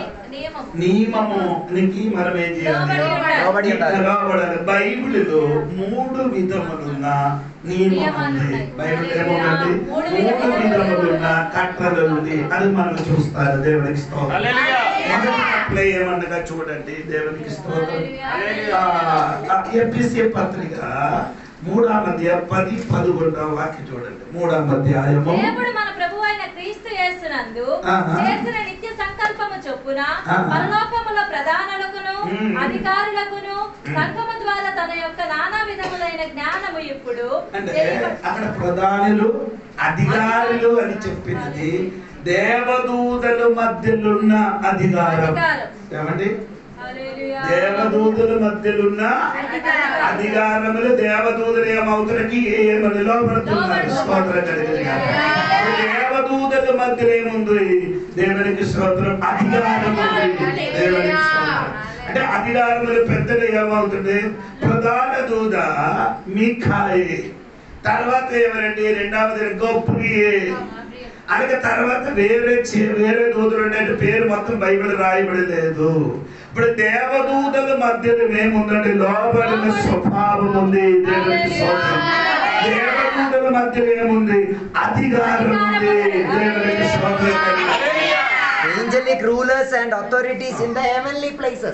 నియమము. మనం ఏం చేయాలి? లోబడాలి. బైబిల్లో 3 విధములున్న నియమం ఉంది. బైబిల్ ఏముంది? 3 విధములున్న కట్టడలు ఉంది. అది మనం చూస్తారు. దేవునికి స్తోత్రం. మొదటి కట్టడ ఏమన్నగా చూడండి. దేవునికి స్తోత్రం. ఎఫెసీ పత్రిక 3వ అధ్యాయం 10, 11వ వాక్యం చూడండి. 3వ అధ్యాయము. దేవుడు మన ప్రభువైన క్రీస్తు యేసునందు చేసిన నిత్య సంకల్పము చొప్పున పరలోకములో ప్రధానులకును అధికారులకును సంఘము ద్వారా తన యొక్క నానా విధములైన జ్ఞానము ఇప్పుడు. అంటే అక్కడ ప్రధానులు, అధికారులు అని చెప్పినది దేవదూతల మధ్యలున్న అధికారం. ఏమండి? దేవదూతల మధ్యలున్న అధికారములు. దేవదూతలు ఏమవుతారకి ఏమని లోపడుతున్నారు? స్తోత్రం కలిగింది. దేవదూతల మధ్యలో ఏముంది? దేవునికి స్తోత్రం. అధికారం ఉంది. దేవునికి స్తోత్రం. అంటే అధికారములు పెద్దలు ఏమవుతుంది? ప్రధాన దూత మీకాయి, తర్వాత ఎవరండి? 2వది గబ్రియేల్. అలాగే తర్వాత వేరే దూతలు ఉండే పేరు మొత్తం బైబిల్ రాయబడి లేదు. ఇప్పుడు దేవదూతల మధ్యలో ఏముందండి? లోబడిన స్వభావం ఉంది. దేవునికి స్తోత్రం. దేవదూతల మధ్యలో ఏముంది? అధికారం ఉంది. దేవునికి స్తోత్రం. Angelic rulers and authorities in the heavenly places.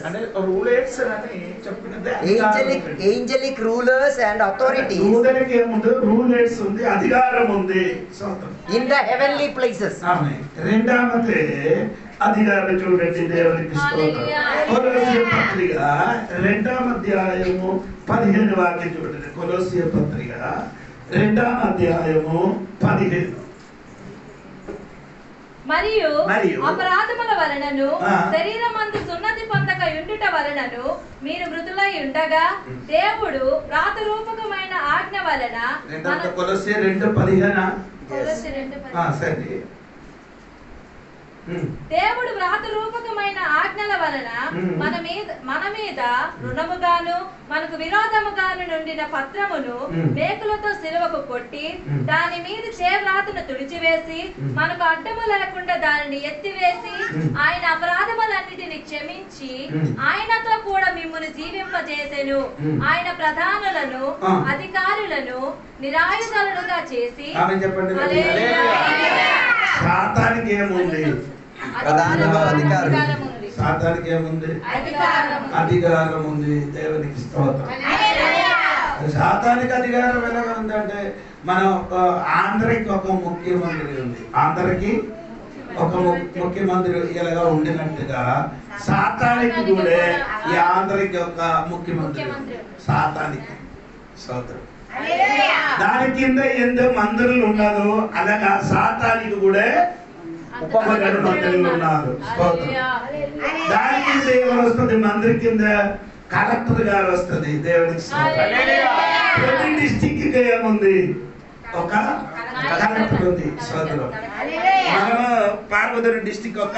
Angelic rulers and authorities అధికారం ఉంది in the heavenly places. రెండవది అధికారం చూడండి. దేవునికి స్తోత్రం. కొలొస్సే పత్రిక 2వ అధ్యాయము 15 వాక్యం చూడండి. కొలొస్సే పత్రిక 2వ అధ్యాయము 15. మరియు అపరాధముల వలనను శరీరమందు సున్నతి పొందక ఉండుట వలనను మీరు మృతులై ఉండగా దేవుడు వ్రాతరూపకమైన ఆజ్ఞ వలన కొలొస్సే 2:15 సరే. దేవుడు వ్రాతరూపకమైన ఆజ్ఞల వలన మన మీద రుణముగాను మనకు విరోధముగాను నుండిన పత్రమును మేకులతో సిలువకు కొట్టి దాని మీద చేవ్రాతను తుడిచివేసి మనకు అడ్డము లేకుండా దానిని ఎత్తివేసి ఆయన అపరాధములన్నిటిని క్షమించి ఆయనతో కూడా మిమ్మును జీవింపజేసెను. ఆయన ప్రధానులను అధికారులను నిరాయుధులుగా చేసి సాతానికి ఏముంది? సాతానికి ఏముంది? అధికారం ఉంది. దేవునికి స్తోత్రం. సాతానికి అధికారం ఎలా ఉందంటే మన ఆంధ్రకి ఒక ముఖ్యమంత్రి ఉంది. ఆంధ్రకి ఒక ముఖ్యమంత్రి ఇలాగా ఉండినట్టుగా సాతానికి కూడా ఈ ఆంధ్రకి ఒక ముఖ్యమంత్రి ఉంది. సాతానికి స్తోత్రం. దాని కింద ఎంతో మంత్రులు ఉన్నారు. అలాగా సాతానికి కూడా ఉపమంత్రులు ఉన్నారు. దాని కింద ఎవరు వస్తుంది? మంత్రి కింద కలెక్టర్ గారు వస్తుంది. దేవునికి ప్రతి డిస్టిక్ కి ఏముంది? ఒక కలెక్టర్ ఉంది. సోదరం, మన పార్వతీపురం డిస్టిక్ ఒక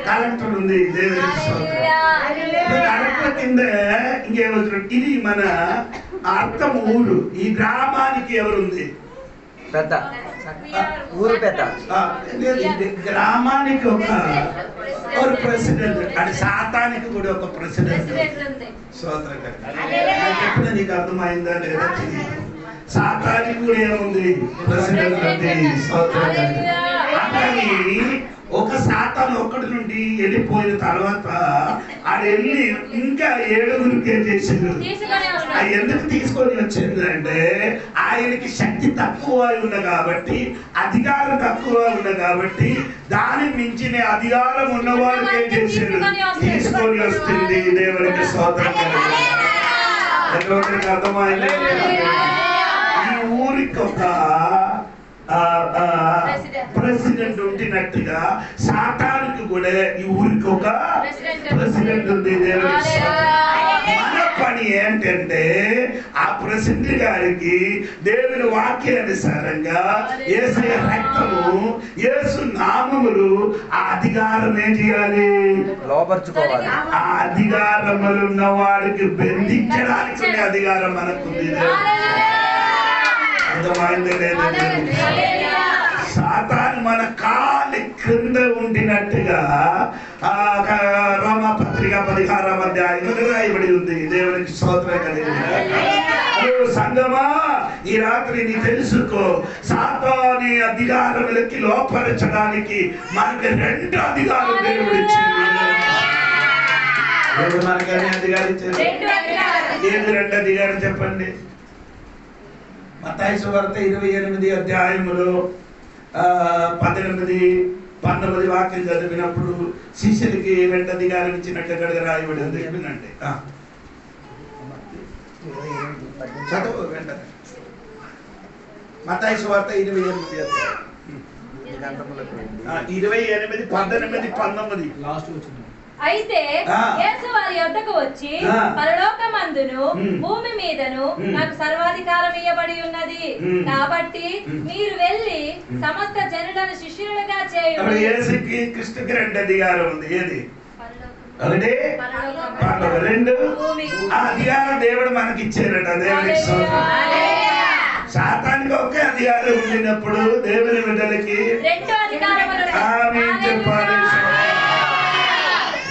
కలెక్టర్ ఉంది. దేవునికి కలెక్టర్ కింద ఇంకేమవుతుంది? ఇది మన అర్థం ఊరు. ఈ గ్రామానికి ఎవరుంది? పెద్ద ఊరు పెద్ద. గ్రామానికి ఒక ప్రెసిడెంట్. అంటే సాతానికి కూడా ఒక ప్రెసిడెంట్. సోదరం చెప్పిన నీకు అర్థమైందా లేదా? సాతానికి కూడా ఏముంది? ప్రెసిడెంట్ ఉంది. సోదరం కానీ ఒక సాతాను ఒక్కడి నుండి వెళ్ళిపోయిన తర్వాత ఆడ వెళ్ళి ఇంకా 7గురికి ఏం చేసిండు? ఎందుకు తీసుకొని వచ్చింది అంటే ఆయనకి శక్తి తక్కువ ఉంది కాబట్టి, అధికారం తక్కువ ఉంది కాబట్టి దాని మించిన అధికారం ఉన్నవాడికి ఏం చేసిండు? తీసుకొని వస్తుంది. దేవునికి స్తోత్రం. ఎంతమందికి అర్థమైంది? ఈ ఊరికి ఒక ప్రెసిడెంట్ ఉండినట్టుగా సాతానికి కూడా ఈ ఊరికి ఒక ప్రెసిడెంట్ ఉంది. మన పని ఏంటంటే ఆ ప్రెసిడెంట్ గారికి దేవుని వాక్యానుసారంగా యేసయ్య రక్తము, యేసు నామములు ఆ అధికారం ఏం చేయాలి? లోపర్చుకోవాలి. ఆ అధికారములు ఉన్న వాడికి బంధించడానికి అధికారం మనకుంది. అర్థమైంది లేదా? సాతాను మన కాలి క్రింద ఉండినట్టుగా రోమపత్రిక 16వ అధ్యాయంలో రాయబడి ఉంది. దేవునికి స్తోత్రం కలిగింది. సంగమా, ఈ రాత్రి నీ తెలుసుకో, సాతాను అధికారములకి లోపరచడానికి మనకి 2 అధికారం దేవుడు ఇచ్చింది. మనకి అధికారం ఇచ్చింది. ఏది 2 అధికారం చెప్పండి? మత్తయి సువార్త 28వ అధ్యాయములో 18, 19 వాక్యం చదివినప్పుడు శిష్యులకి 2 అధికారం ఇచ్చినట్టు అక్కడ రాయబడి ఉంది. వినండి. చదువు వెంటనే. మత్తయి సువార్త 28వ అధ్యాయం 28, 18, 19 లాస్ట్ వచ్చింది. అయితే యేసు వారి యొద్దకు వచ్చి, పరలోకమందును భూమి మీదను నాకు సర్వాధికారం ఇవ్వబడి ఉన్నది, కాబట్టి మీరు వెళ్ళి సమస్త జనులను శిష్యులుగా చేయుడి. యేసుకి కృష్ణకి 2 అధికారం ఉంది. ఏది? ఒకటి పరలోకం, 2 ఆ అధికారం దేవుడు మనకి ఇచ్చారట. దేవునికి స్తోత్రం. సాతానికి ఒకే అధికారం ఉండినప్పుడు దేవుని బిడ్డలకి 2 అధికారములు చెప్పాలి.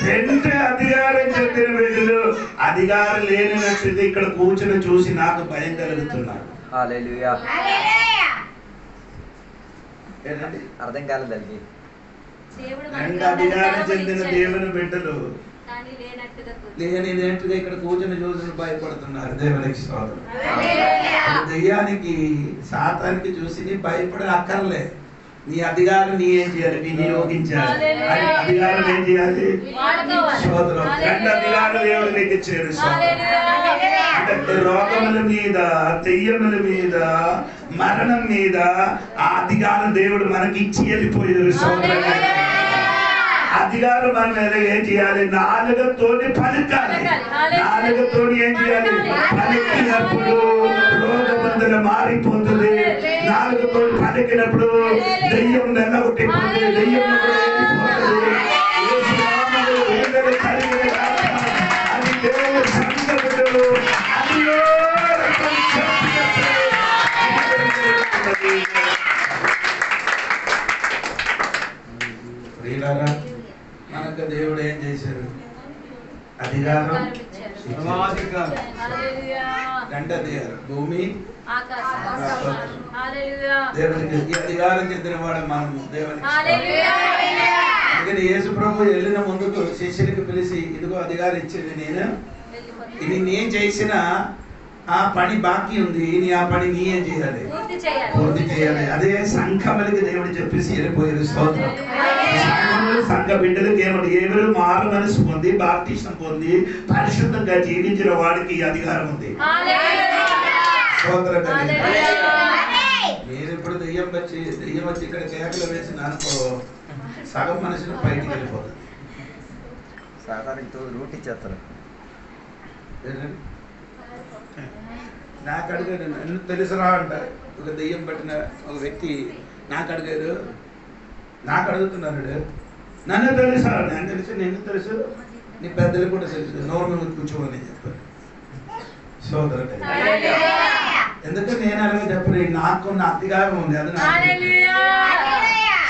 2 అధికారం చెప్పిన బిడ్డలు అధికారం లేనినట్టు ఇక్కడ కూర్చుని చూసి నాకు భయం కలుగుతున్నాడు. హల్లెలూయా. అర్థం కాలేదండి. 2 అధికారం చెందిన దేవుని బిడ్డలు లేనినట్టుగా ఇక్కడ కూర్చుని చూసి భయపడుతున్నారు. దేవునికి స్తోత్రం. దెయ్యానికి, సాతానికి చూసి నీ భయపడే అక్కర్లే. నీ అధికారం నీ ఏం చేయాలి? వినియోగించాలి. అధికారం ఏం చేయాలి? సోదరం. రెండు అధికారం దేవుడు నీకు ఇచ్చాడు. అంటే రోగముల మీద, దెయ్యముల మీద, మరణం మీద ఆ అధికారం దేవుడు మనకి ఇచ్చి వెళ్ళిపోయారు. సోదరం, అధికారం మన మీద ఏం చేయాలి? నాలుగతోని పలుకాలి. నాలుగతోని ఏం చేయాలి? పలికినప్పుడు రోగమందులు మారిపోతుంది. నాలుగుతోని పలికినప్పుడు దెయ్యం నెల్లగొట్టిపోతుంది. దెయ్యం అది దేవుడు సంగతులు మనకు దేవుడు ఏం చేశారు? అధికారం. రెండు అధికారం, భూమి దేవునికి. ఈ అధికారం చెందిన వాడు మనము దేవునికి. యేసు ప్రభు వెళ్ళిన ముందుకు శిష్యునికి పిలిచి, ఇదిగో అధికారం ఇచ్చేది నేను, ఇది నేను చేసిన ఆ పని బాకీ ఉంది, నీ ఆ పని నీ ఏం చేయాలి? పూర్తి చేయాలి. అదే సంఘములకి దేవుడు చెప్పేసి వెళ్ళిపోయారు. స్తోత్రం. సంఘ బిడ్డలకు ఏమంటే ఎవరు మారు మనసు పొంది బాప్తిసం పొంది పరిశుద్ధంగా జీవించిన వాడికి ఈ అధికారం ఉంది. స్తోత్రం. మీరు ఇప్పుడు దెయ్యం వచ్చి ఇక్కడ కేకలు వేసిన అనుకో, సగం మనుషులు బయటికి వెళ్ళిపోతుంది. రూట్ ఇచ్చేస్తారు. నాకు అడిగాడు, నన్ను తెలుసురా అంట. ఒక దెయ్యం పట్టిన ఒక వ్యక్తి నాకు అడిగాడు, నాకు అడుగుతున్నాడు, నన్ను తెలుసా? నేను తెలుసు, నిన్ను తెలుసు, నీ పెద్దలు కూడా తెలుసు, నోరు మీద కూర్చోమని చెప్పాను. సోదరుడు, ఎందుకంటే నేను అలాగే చెప్పలే, నాకు నా అధికారం ఉంది. అది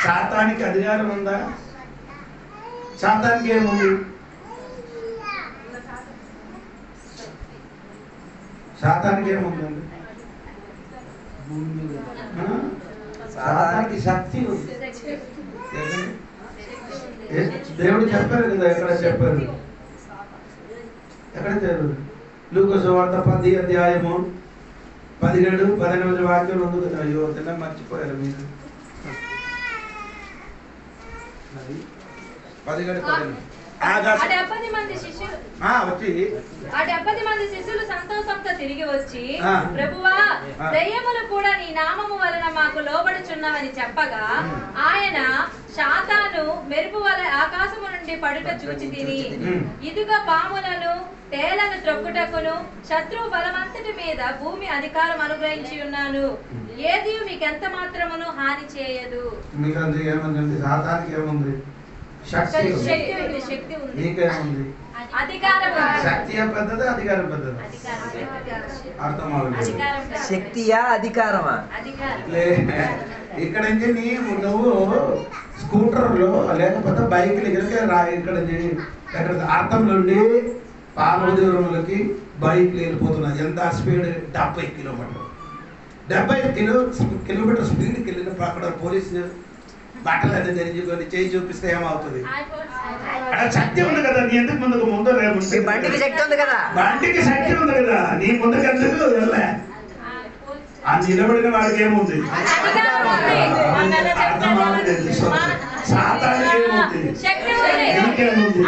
సాతానికి అధికారం ఉందా? సాతానికి ఏముంది? సాతానికి ఏముందండి? సాతానికి శక్తి ఉంది. దేవుడు చెప్పారు కదా, ఎక్కడ చెప్పారు? ఎక్కడ చెప్పారు? లూకా సువార్త 10 అధ్యాయము 17, 18 వాక్యం ఉంది కదా. అయ్యో తిన్న మర్చిపోయారు మీరు. 17 మంది శిష్యులు సంతోషంతో తిరిగి వచ్చి, ప్రభువా, దయ్యములు కూడా నీ నామము వలన మాకు లోబడుచున్నామని చెప్పగా, ఆయన, శాతాను మెరుపు వలె ఆకాశము నుండి పడుట చూచి తిని, ఇదిగో పాములను తేలను త్రొక్కుటకును శత్రువు బలమంతటి మీద భూమి అధికారం అనుగ్రహించి ఉన్నాను, ఏది మీకెంత మాత్రమును హాని చేయదు. సాతానికి ఏముంది? శక్తి ఉంది. నీకేముంది? శక్తి పెద్దదా అధికారం పెద్దదా? అర్థం అవ్వలేదు. శక్తియా అధికారమా? ఇక్కడ నువ్వు స్కూటర్ లో లేకపోతే బైక్ ఇక్కడ అర్థం నుండి పార్వదీపురంలోకి బైక్ వెళ్ళిపోతున్నది. ఎంత స్పీడ్? 70 కిలోమీటర్లు. 70 కిలోమీటర్ స్పీడ్కి వెళ్ళినప్పుడు అక్కడ పోలీసులు బట్టలన్నీ తెరించుకొని చేయి చూపిస్తే ఏమవుతుంది? అక్కడ శక్తి ఉంది కదా. నీ ఎందుకు ముందుకు బండికి శక్తి ఉంది కదా. బండికి శక్తి ఉంది కదా. నీ ముందుకు ఎందుకు వెళ్ళే? ఆ నిలబడిన వాడికి ఏముంది? అర్థం అవ్వలేదు. సాతానికి ఏముంది? నీకేముంది?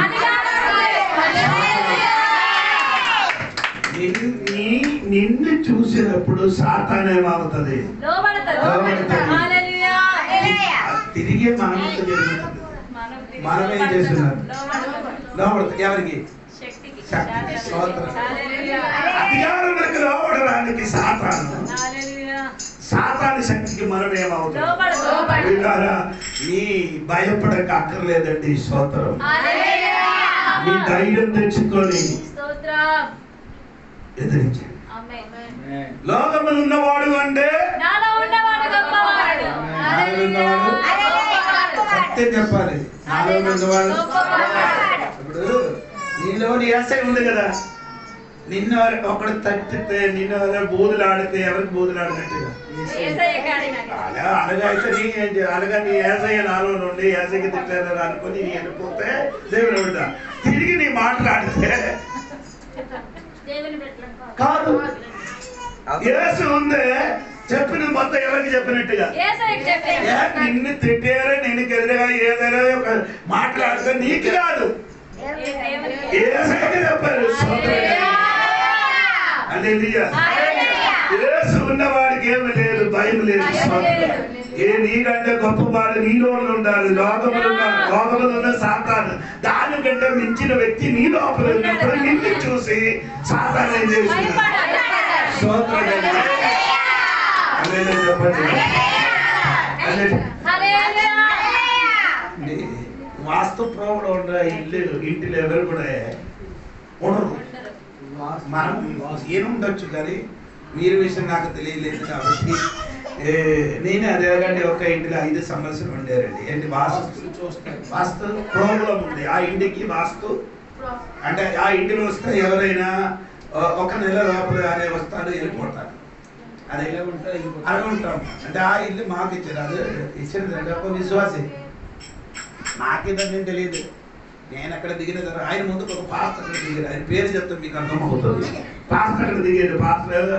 నిన్ను చూసినప్పుడు సాతాన్ ఏమవుతుంది? తిరిగి మనం జరుగుతుంది. మనం ఏం చేస్తున్నారు? లోపడుతుంది. ఎవరికి? అధికారానికి లోపడడానికి సాతాను శక్తికి మనం ఏమవుతాం? నీ భయపడక అక్కర్లేదండి. స్తోత్రం. నీ ధైర్యం తెచ్చుకొని ఎదిరించండి. లోకములు ఉన్నవాడు అంటే సత్యం చెప్పాలి. నాలో ఉన్నవాడు ఇప్పుడు నీలోని ఏసై ఉంది కదా. నిన్ను ఒకడు తట్టితే, నిన్ను బూదులు ఆడితే ఎవరికి బూదులు ఆడినట్టుగా అలాగా అయితే అలాగా నీ ఏసయ్య నాలో నుండి ఏసైకి తిట్టారు అనుకుని నీ వెళ్ళిపోతే దేవుడు ఉంటా. తిరిగి నీ మాట్లాడితే కాదు. యేసు ఉంది చెప్పిన మొత్తం ఎవరికి చెప్పినట్టుగా నిన్ను తిట్టారో నేను ఎదురుగా ఏదైనా ఒక మాట్లాడితే నీకు కాదు ఏసైకి చెప్పారు. యేసు ఉన్నవాడికి ఏమి లేదు, భయం లేదు. నీకంటే గొప్పవాడు నీలో ఉండాలి. లోకములో ఉన్న సాతాను దానికంటే మించిన వ్యక్తి నీ లోపల ఉన్నప్పుడు నిన్ను చూసి సాతాను ఏం చేస్తున్నాడు? చెప్పండి. వాస్తు ప్రోగులు ఉండ ఇంటిలో ఎవరు కూడా ఉండరు. మనం ఏముండొచ్చు కానీ మీరు విషయం నాకు తెలియలేదు కాబట్టి నేనే అదేగానే ఒక ఇంటిలో 5 సంవత్సరాలు ఉండేరండి. ఏంటి వాస్తు ప్రోగ్రాం ఉంది ఆ ఇంటికి. వాస్తు అంటే ఆ ఇంటిలో వస్తే ఎవరైనా 1 నెల లోపల అనే వస్తారు, వెళ్ళిపోతారు. అదే అలా ఉంటాం. అంటే ఆ ఇల్లు మాకు ఇచ్చారు. అది ఇచ్చింది ఒక విశ్వాసి. నాకేదని నేను తెలియదు. నేను అక్కడ దిగిన తర్వాత ఆయన ముందుకు ఒక పాస్టర్ అక్కడ దిగారు. ఆయన పేరు చెప్తే మీకు అర్థమవుతుంది. పాస్టర్ అక్కడ దిగాడు. పాస్టర్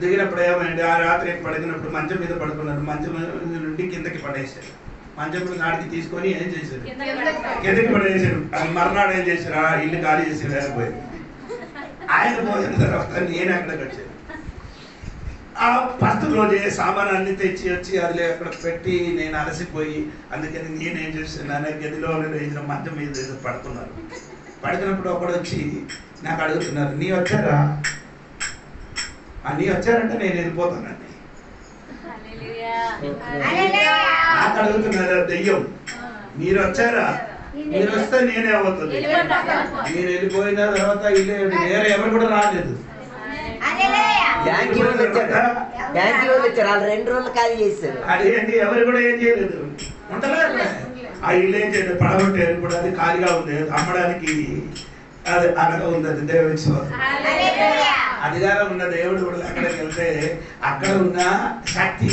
దిగినప్పుడు ఏమైంది, ఆ రాత్రి పడుకున్నప్పుడు మంచం మీద పడుకున్నారు. మంచం నుండి కిందకి పడేసారు. మంచం మీద నాటికి తీసుకొని ఏం చేశారు, కిందకి పడేసారు. మర్నాడు ఏం చేశారు, ఆ ఇల్లు ఖాళీ చేసి వెళ్ళిపోయింది. ఆయన పోయిన తర్వాత నేను అక్కడికి వచ్చాను. ఆ ఫస్ట్ రోజే సామాన్ అన్ని తెచ్చి వచ్చి అది అక్కడ పెట్టి నేను అలసిపోయి, అందుకని నేనేం చేస్తున్నాను, గదిలో వేసిన మంచం మీద పడుకున్నాను. పడుకున్నప్పుడు ఒకడు వచ్చి నాకు అడుగుతున్నారు, నీ వచ్చారా? నీ వచ్చారంటే నేను వెళ్ళిపోతానండి. నాకు అడుగుతున్నారు దెయ్యం, మీరు వచ్చారా? మీరు వస్తే నేనే అవుతుంది. మీరు వెళ్ళిపోయిన తర్వాత వేరే ఎవరు కూడా రాలేదు. అదేంటి ఎవరు కూడా ఏం చేయలేదు, ఉండలేదు. ఆ ఇల్లు ఏం చేయలేదు, పడగొట్టారు. కూడా అది ఖాళీగా ఉంది, అమ్మడానికి అది అనగా ఉంది. అది దేవుడి విశ్వాసం. అధికారం ఉన్న దేవుడు కూడా అక్కడికి వెళ్తే అక్కడ ఉన్న శక్తి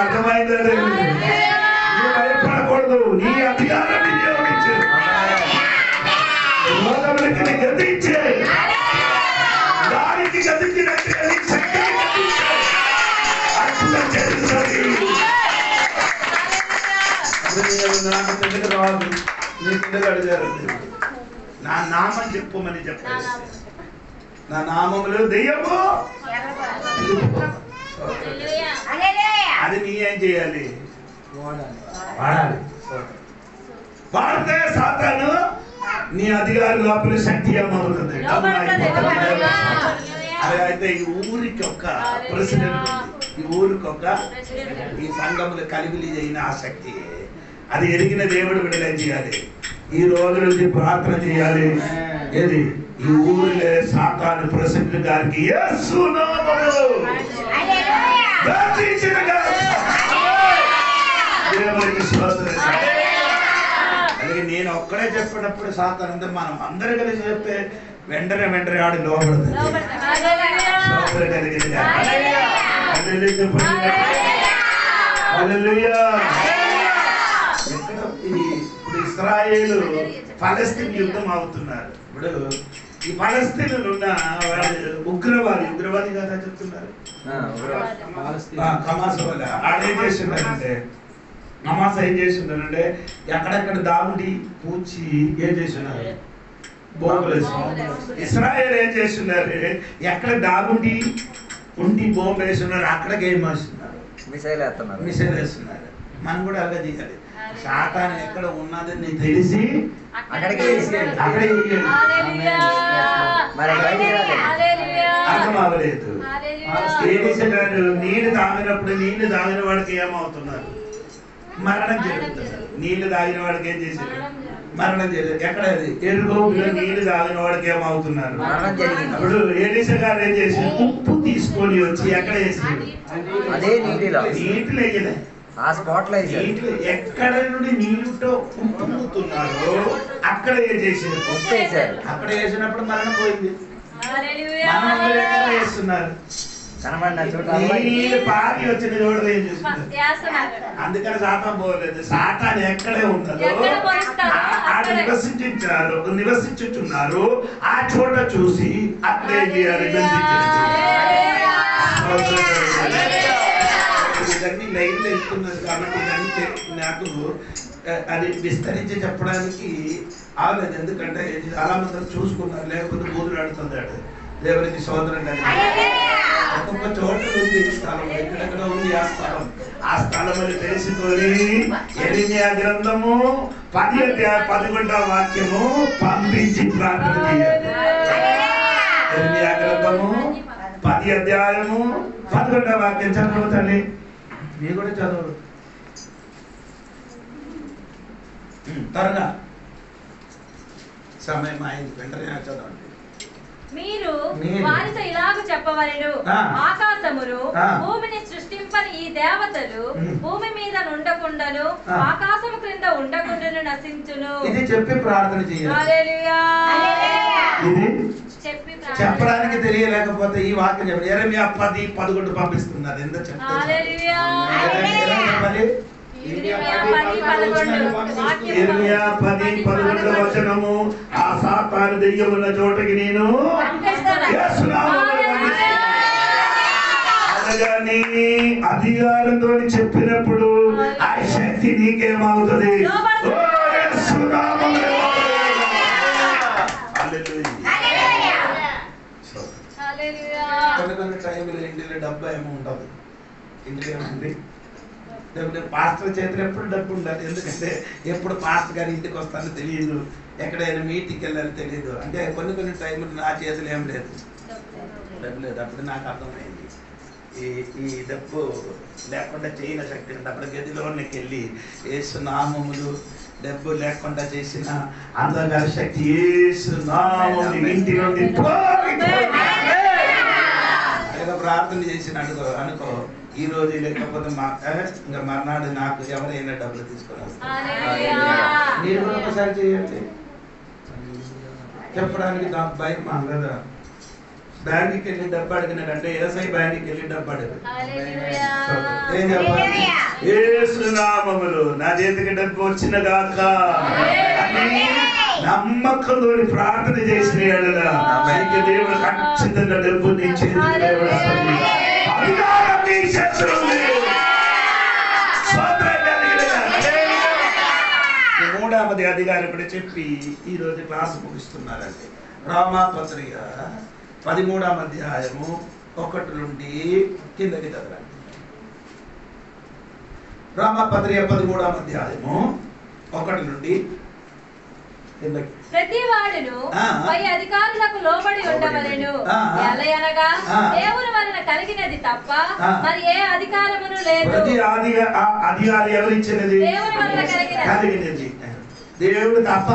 అర్థమైంది. భయపడకూడదు, నీ అధికారం వినియోగించు, గతించే దానికి గతించినట్టు నాకు తెలుగు రాదు, నీ తెలుగు అడిగారు. నా నామం చెప్పుమని చెప్పారు. నా నామములు దెయ్యము అది నీ ఏం చేయాలి, వాడాలి. వాడితే సాతాను నీ అధికారి లోపల శక్తి ఏమవుతుంది. అదే అయితే ఈ ఊరికి ఒక ప్రెసిడెంట్, ఈ ఊరికి ఒక ఈ సంఘములు కలిగి అయిన ఆ శక్తి, అది ఎరిగిన దేవుడు విడుదల చేయాలి. ఈ రోజు నుంచి ప్రార్థన చేయాలి. ఏది ఈ ఊరిలో సాతాను ప్రెసిడెంట్ గారికి యేసు నామములో అలాగే నేను ఒక్కడే చెప్పినప్పుడు సాతాను అందరూ మనం అందరూ కలిసి చెప్తే వెంటనే ఆడి లోపడుతుంది. ఇప్పుడు ఇశ్రాయేలు ఫలస్తీన్ యుద్ధం అవుతున్నారు. ఇప్పుడు ఈ ఫలస్తీన్లు ఉన్న వాళ్ళు ఉగ్రవాది కదా చెప్తున్నారు. హమాస్ వల్ల ఆడేం చేస్తున్నారంటే, హమాస్ ఏం చేస్తున్నారంటే ఎక్కడెక్కడ దాగుడి పూచి ఏం చేస్తున్నారు, బోంబులు. ఇశ్రాయేల్ ఏం చేస్తున్నారు, ఎక్కడ దాగుండి ఉండి బోంబు వేస్తున్నారు, అక్కడికి ఏం వేస్తున్నారు, మిసైల్ వేస్తున్నారు. మనం కూడా అలాగే చేయాలి. సాతాను ఎక్కడ ఉన్నది నీకు తెలిసి అక్కడికి అర్థం అవ్వలేదు. నీళ్లు తాగినప్పుడు నీళ్లు తాగిన వాడికి ఏమవుతున్నారు, మరణం జరుగుతున్నారు. నీళ్లు తాగిన వాడికి ఏం చేశారు, మరణం చేయలేదు. ఎక్కడ ఎరుగోలో నీళ్లు తాగిన వాడికి ఏమవుతున్నారు. అప్పుడు ఎలీషా గారు ఏం చేసి ఉప్పు తీసుకొని వచ్చి ఎక్కడ వేసారు, నీటిలో వేయలే, ఎక్కడ నుండి నీళ్ళుతో ఉప్పుతున్నారో అక్కడ ఏం చేసారు, అక్కడ వేసినప్పుడు మరణం పోయింది. మరణం ఎక్కడ వేస్తున్నారు, పారి వచ్చిన చోట ఏం చేస్తున్నారు? అందుకని సాతాన్ పోలేదు. సాతాన్ ఎక్కడే ఉన్నదో నివసించుచున్నారు. ఆ చోట చూసి అక్కడే చేయాలి. ఇవన్నీ లైన్లో వెళ్తున్నది కాబట్టి ఇవన్నీ నాకు అది విస్తరించి చెప్పడానికి ఆగలేదు. ఎందుకంటే చాలా మంది చూసుకున్నారు, లేకపోతే బూదులాడుతున్నాడు. దేవునికి సోదరం కలిగి ఒక్కొక్క చోట ఉంది స్థలం, ఎక్కడెక్కడ ఉంది ఆ స్థలం. ఆ స్థలం అని తెలుసుకొని యెరెమీయా గ్రంథము 10వ వాక్యము పంపించి ప్రార్థన చేయాలి. యెరెమీయా గ్రంథము 10వ అధ్యాయము 11వ వాక్యం చదువు తల్లి. మీరు కూడా చదువు త్వరగా, సమయం అయింది. వెంటనే చదవండి. మీరు వారితో ఇలాగ చెప్పవలెను, ఆకాశమును భూమిని సృష్టింపని ఈ దేవతలు భూమి మీద ఉండకుండాను ఆకాశము క్రింద ఉండకుండాను నశించును. ఇది చెప్పి ప్రార్థన చేయాలి. హల్లెలూయా. ఇది చెప్పడానికి తెలియలేకపోతే ఈ వాక్యం చెప్పండి. యెరెమీయా 10:11 పంపిస్తున్నారు. ఎందుకు చెప్తారు? హల్లెలూయా. యెరెమీయా 10:11 వచనము. ఆ సాతాను దెయ్యమున్న చోటకి నేను అనగానే అధికారంతో చెప్పినప్పుడు ఆ శక్తి నీకేమవుతుంది? కొన్ని టైంలో ఇంటిలో డబ్బు ఏమో ఉంటుంది. ఇంటిలో ఏముంది? పాస్టర్ చేతిలో ఎప్పుడు డబ్బు ఉండాలి. ఎందుకంటే ఎప్పుడు పాస్టర్ గారి ఇంటికి వస్తానో తెలియదు, ఎక్కడైనా మీటింగ్కి వెళ్ళాలో తెలియదు. అంటే కొన్ని టైంలో నా చేతులు ఏం లేదు, డబ్బు లేదు. అప్పుడు నాకు అర్థమైంది ఈ డబ్బు లేకుండా చేయని శక్తి ఉంది. అప్పుడు గదిలోనికి వెళ్ళి యేసు నామములు డబ్బు లేకుండా చేసిన అందగారి శక్తి యేసు నామములు ఇంటి నుండి ప్రార్థన చేసినట్టు అనుకో. ఈ రోజు లేకపోతే ఇంకా మర్నాడు నాకు ఎవరైనా డబ్బులు తీసుకుని వస్తారు. మీరు కూడా ఒకసారి చేయండి. చెప్పడానికి నాకు భయం కదా. బ్యాంకుకి వెళ్ళి డబ్బు అడిగినాడంటే ఎస్ఐ బ్యాంకుకి వెళ్ళి డబ్బు అడిగాడు. ఏం చెప్పాలి? యేసు నామములో నా చేతికి డబ్బు వచ్చిన గాక అని నమ్మకంతో ప్రార్థన చేసిన దేవుడు ఖచ్చితంగా డబ్బు నీ చేతికి దేవుడు అధికారం నీ చేతిలో ఉంది. 3వ అధికారం కూడా చెప్పి ఈ రోజు క్లాస్ ముగిస్తున్నారండి. రోమాపత్రిక 13వ అధ్యాయము 1 నుండి కిందకి చదవండి. రోమాపత్రిక 13వ అధ్యాయము 1 నుండి కిందకి. ప్రతి వాడును పై అధికారులకు లోబడి ఉండవలెను. ఎలయనగా దేవుని వలన కలిగినది తప్ప మరి ఏ అధికారమును లేదు. ప్రతి అధికారి ఎవరు ఇచ్చినది? దేవుని వలన కలిగినది. దేవుడు తప్ప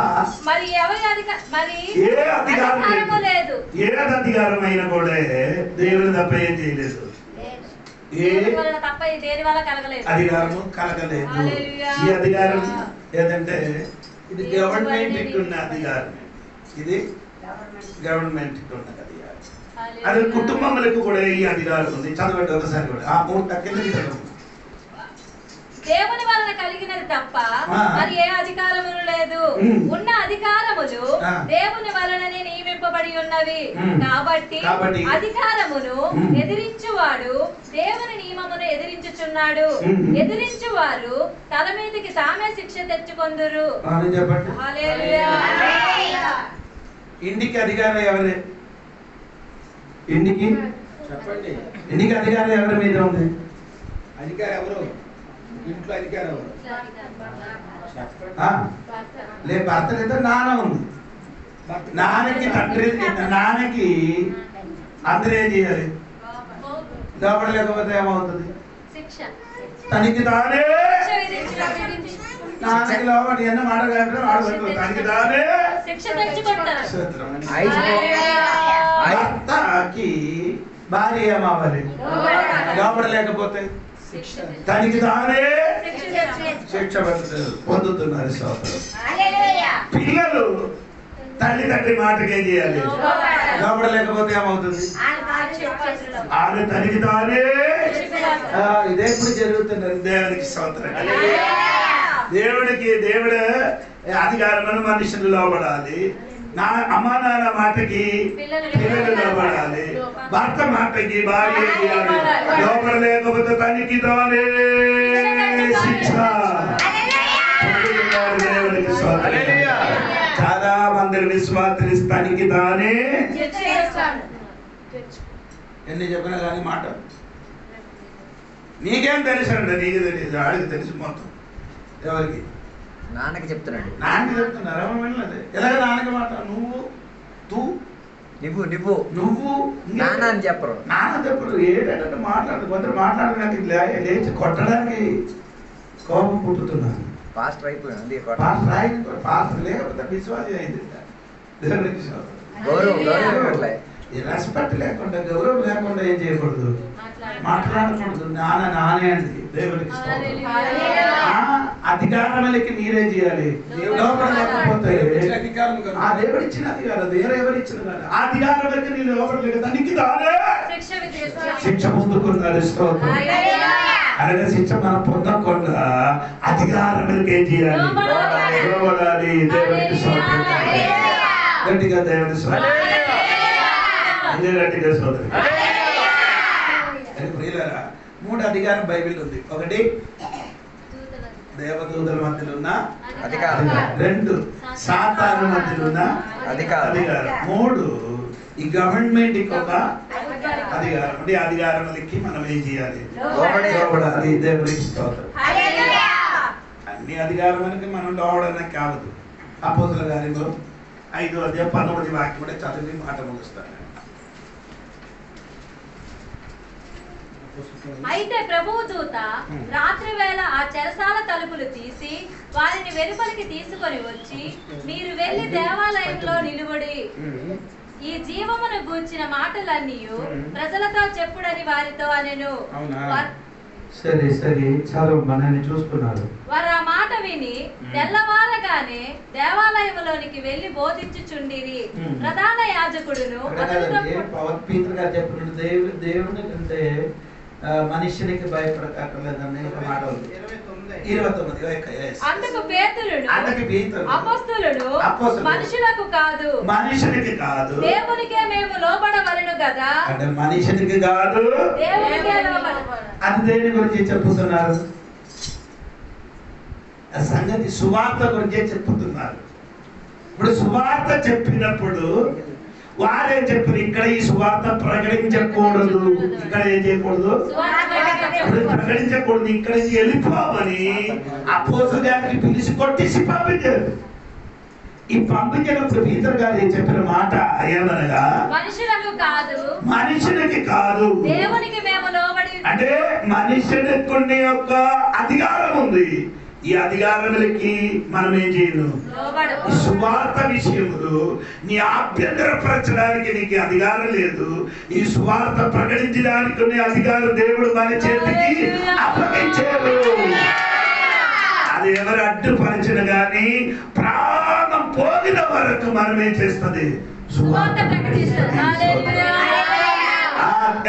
మరి ఎవరి ఏ అధికారము లేదు. ఏ అధికారమైన కూడా దేవుడు తప్ప ఏం చేయలేదు. అధికారము కలగలేదు. ఈ అధికారం ఏదంటే ఇది గవర్నమెంట్ ఉన్న అధికారం. ఇది గవర్నమెంట్ ఉన్న అధికారం. అది కుటుంబములకు కూడా ఈ అధికారం ఉంది. చదవండి ఒకసారి కూడా. ఆ 3 కిందకి చదవండి. దేవుని వలన కలిగినది తప్ప మరి ఏ అధికారములు లేదు. ఉన్న అధికారములు దేవుని వలననే నియమింపబడి ఉన్నవి. కాబట్టి అధికారమును ఎదిరించువాడు దేవుని నియమమును ఎదిరించుచున్నాడు. ఎదిరించువారు తల మీదకి తామే శిక్ష తెచ్చుకొందురు. హల్లెలూయా. ఇంటికి అధికారం ఎవరే? ఇంటికి చెప్పండి. ఇంటికి అధికారం ఎవరి మీద ఉంది? అధికారం ఎవరు? ఇంట్లో అధికారం లే. భర్త లేదా నాన్న ఉంది. నాన్నకి తండ్రి, నాన్నకి అందరూ ఏం చేయాలి? లోపల లేకపోతే ఏమవుతుంది? తనకి తానే నాన్నకి లోపల ఎన్న మాట తనకి తానే భర్తకి భార్య ఏమవ్వాలి? లోపల లేకపోతే తనకి తానే శిక్ష పొందుతున్నారు. పిల్లలు తల్లిదండ్రి మాటకి ఏం చేయాలి? లోబడలేకపోతే ఏమవుతుంది? ఆమె తనకి తానే. ఇదే ఇప్పుడు జరుగుతున్నది. దేవునికి స్తోత్రం. దేవుడు అధికారమైన మనుషులు లోబడాలి. నా అమ్మా నాన్న మాటకి పిల్లలు లోబడాలి. భర్త మాటకి భార్య లోబడలేకపోతే తనకి తానే శిక్ష. దేవునికి స్తోత్రం. చాలా మంది విశ్వాసులు తనకి తానే ఎన్ని చెప్పినా కానీ మాట నీకేం తెలుసు అండి? నీకు తెలియదు, ఆడికి తెలుసు మొత్తం. ఎవరికి? నాన్నకి చెప్తున్నాడు. నాన్నకి చెప్తున్నారు. వినలేదు. ఎలాగ నాన్నకి మాట? నువ్వు నాన్న అని చెప్పరు. నాన్న చెప్పరు. ఏంటంటే మాట్లాడదు. కొందరు మాట్లాడడానికి లేచి కొట్టడానికి కోపం పుట్టుతున్నారు. పాస్టర్ అయిపోయింది. పాస్టర్ లేకపోతే విశ్వాసం అయింది. రెస్పెక్ట్ లేకుండా, గౌరవం లేకుండా ఏం చేయకూడదు, మాట్లాడకూడదు. నానే అండి. దేవునికి అధికారములకి మీరేం చేయాలి? లోపల లేకపోతే ఆ దేవుడు ఇచ్చిన అధికారం వేరే ఎవరు ఇచ్చిన కాదు. ఆ అధికారములకి నీ లోపల లేక దానికి తానే శిక్ష పొందుకున్నారు. స్తోత్రం. అలాగే శిక్ష మనం పొందకుండా అధికారములకి ఏం చేయాలి? లోబడాలి. దేవునికి స్తోత్రం. గట్టిగా దేవుని స్తోత్రం. గట్టిగా స్తోత్రం. ప్రియులారా, 3 అధికారం బైబిల్ ఉంది. 1 దేవదూతల మధ్యలో ఉన్న అధికారం, 2 సాతాను మధ్యలో ఉన్న అధికారం, 3 ఈ గవర్నమెంట్ ఒక అధికారం. అంటే అధికారములకి మనం ఏం చేయాలి? లోబడాలి. దేవునికి స్తోత్రం. అన్ని అధికారములకి మనం లోబడడానికి కావద్దు. అపోస్తలుల కార్యములు 5వ అధ్యాయం 19వ వాక్యం కూడా చదివి మాట ముగిస్తాను. అయితే ప్రభువు దూత రాత్రి వేళ ఆ చెరసాల తలుపులు తీసి వారిని వెలుపలికి తీసుకొని వచ్చి, మీరు వెళ్లి దేవాలయంలో నిలువడి ఈ జీవమును గూర్చిన మాటలన్నీ ప్రజలతో చెప్పుడని వారితో అనెను. సరే చాలా మనల్ని చూసుకున్నారు. వారు ఆ మాట విని తెల్లవారగానే దేవాలయంలోనికి వెళ్లి బోధించుచుండిరి. ప్రధాన యాజకుడును దేవుని కంటే మనుషునికి భయపడకలేదని మాట ఉంది. 29 అందుకు పేతురును అపోస్తలుడు మనుషులకు కాదు, మనుషునికి కాదు, దేవునికే మేము లోబడవలెను కదా. అంటే మనుషునికి కాదు, దేవునికే లోబడవలెను. అది దేని గురించి చెప్పుతున్నారు? ఆ సంగతి సువార్త గురించే చెప్పుతున్నారు. ఇప్పుడు సువార్త చెప్పినప్పుడు వారేం చెప్పారు? ఇక్కడ ఈ సువార్త ప్రకటించకూడదు, ఇక్కడ ఏం చేయకూడదు, ప్రకటించకూడదు, ఇక్కడ వెళ్ళిపోమని అపోస్తలుల గారిని పిలిచి కొట్టేసి పంపించారు. ఈ పంపించినప్పుడు పీతరు గారు ఏం చెప్పిన మాట ఏమనగా, మనుషునికి కాదు, దేవునికి మేము లోబడి. అంటే మనుషునికి కొన్ని యొక్క అధికారం ఉంది. ఈ అధికారములకి మనం ఏం చేయను? ఈ సువార్త విషయంలో నీ ఆభ్యంతరపరచడానికి నీకు అధికారం లేదు. ఈ సువార్త ప్రకటించడానికి నీ అధికారం దేవుడు మన చేతికి అప్పగించారు. అది ఎవరు అడ్డుపరచిన గాని ప్రాణం పోగిన వరకు మనం ఏం చేస్తుంది? సువార్త ప్రకటిస్తుంది.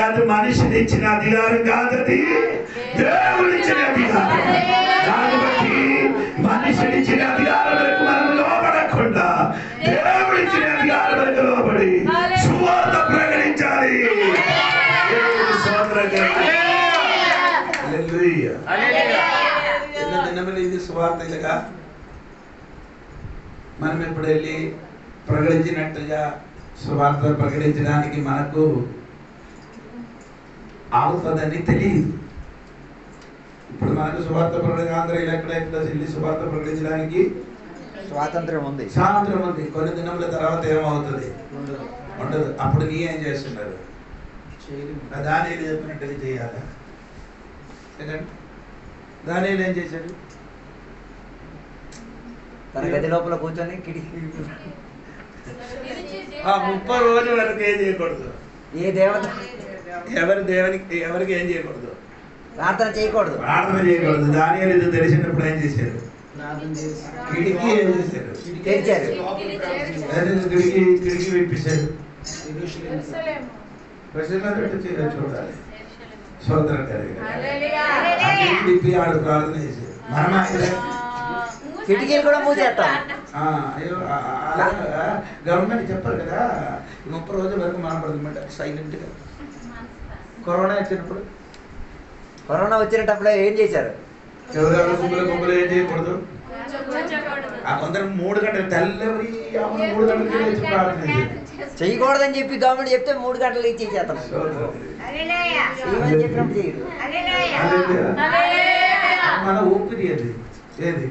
అది మనిషిని ఇచ్చిన అధికారం కాదది, దేవుడు ఇచ్చిన అధికారం. దాన్ని బట్టి మనిషిని ఇచ్చిన అధికారాలకు మనం లోబడకుండా దేవుడు ఇచ్చిన అధికారాలకు లోబడి సువార్త ప్రకటించాలి. ఇది సువార్త. ఇలాగా మనం ఎప్పుడు వెళ్ళి ప్రకటించినట్టుగా సువార్త ప్రకటించడానికి మనకు అవుతుందని తెలియదు. ఇప్పుడు మనకు సువార్త ప్రకటన ఆంధ్రలో ఎక్కడ వెళ్ళి సువార్త ప్రకటించడానికి స్వాతంత్రం ఉంది. కొన్ని దినముల తర్వాత ఏమవుతుంది? ఉండదు. అప్పుడు నీ ఏం చేస్తున్నారు? దానియేలు చెప్పినట్టుగా చేయాలా? దానియేలు ఏం చేశాడు? తన గది లోపల కూర్చొని 30 రోజుల వరకు ఏం చేయకూడదు. ఏ దేవత ఎవరికి ఏం చేయకూడదు? ప్రార్థన చేయకూడదు. దానియేలు ఇది తెలిసినప్పుడు ఏం చేశారు? కిటికీ ఏం చేశారు? తెరిచారు. కిటికీ విప్పించారు. చూడాలి. సోదరం కలిగి ఆడు ప్రార్థన చేసి కిటికీలు కూడా మూసేస్తాం. గవర్నమెంట్ చెప్పారు కదా 30 రోజుల వరకు మానపడుతుందంట సైలెంట్గా. కరోనా వచ్చినప్పుడు ఏం చేశారు? ఎవరెవరు గుంపులు ఏం చేయకూడదు. ఆ కొందరు 3 గంటలు తెల్లవరి 3 గంటలకి లేచి ప్రార్థన చేయకూడదని చెప్పి గవర్నమెంట్ చెప్తే 3 గంటలు ఇచ్చేసేస్తాం. చెప్పినప్పుడు చేయరు. మన ఊపిరి అది ఏది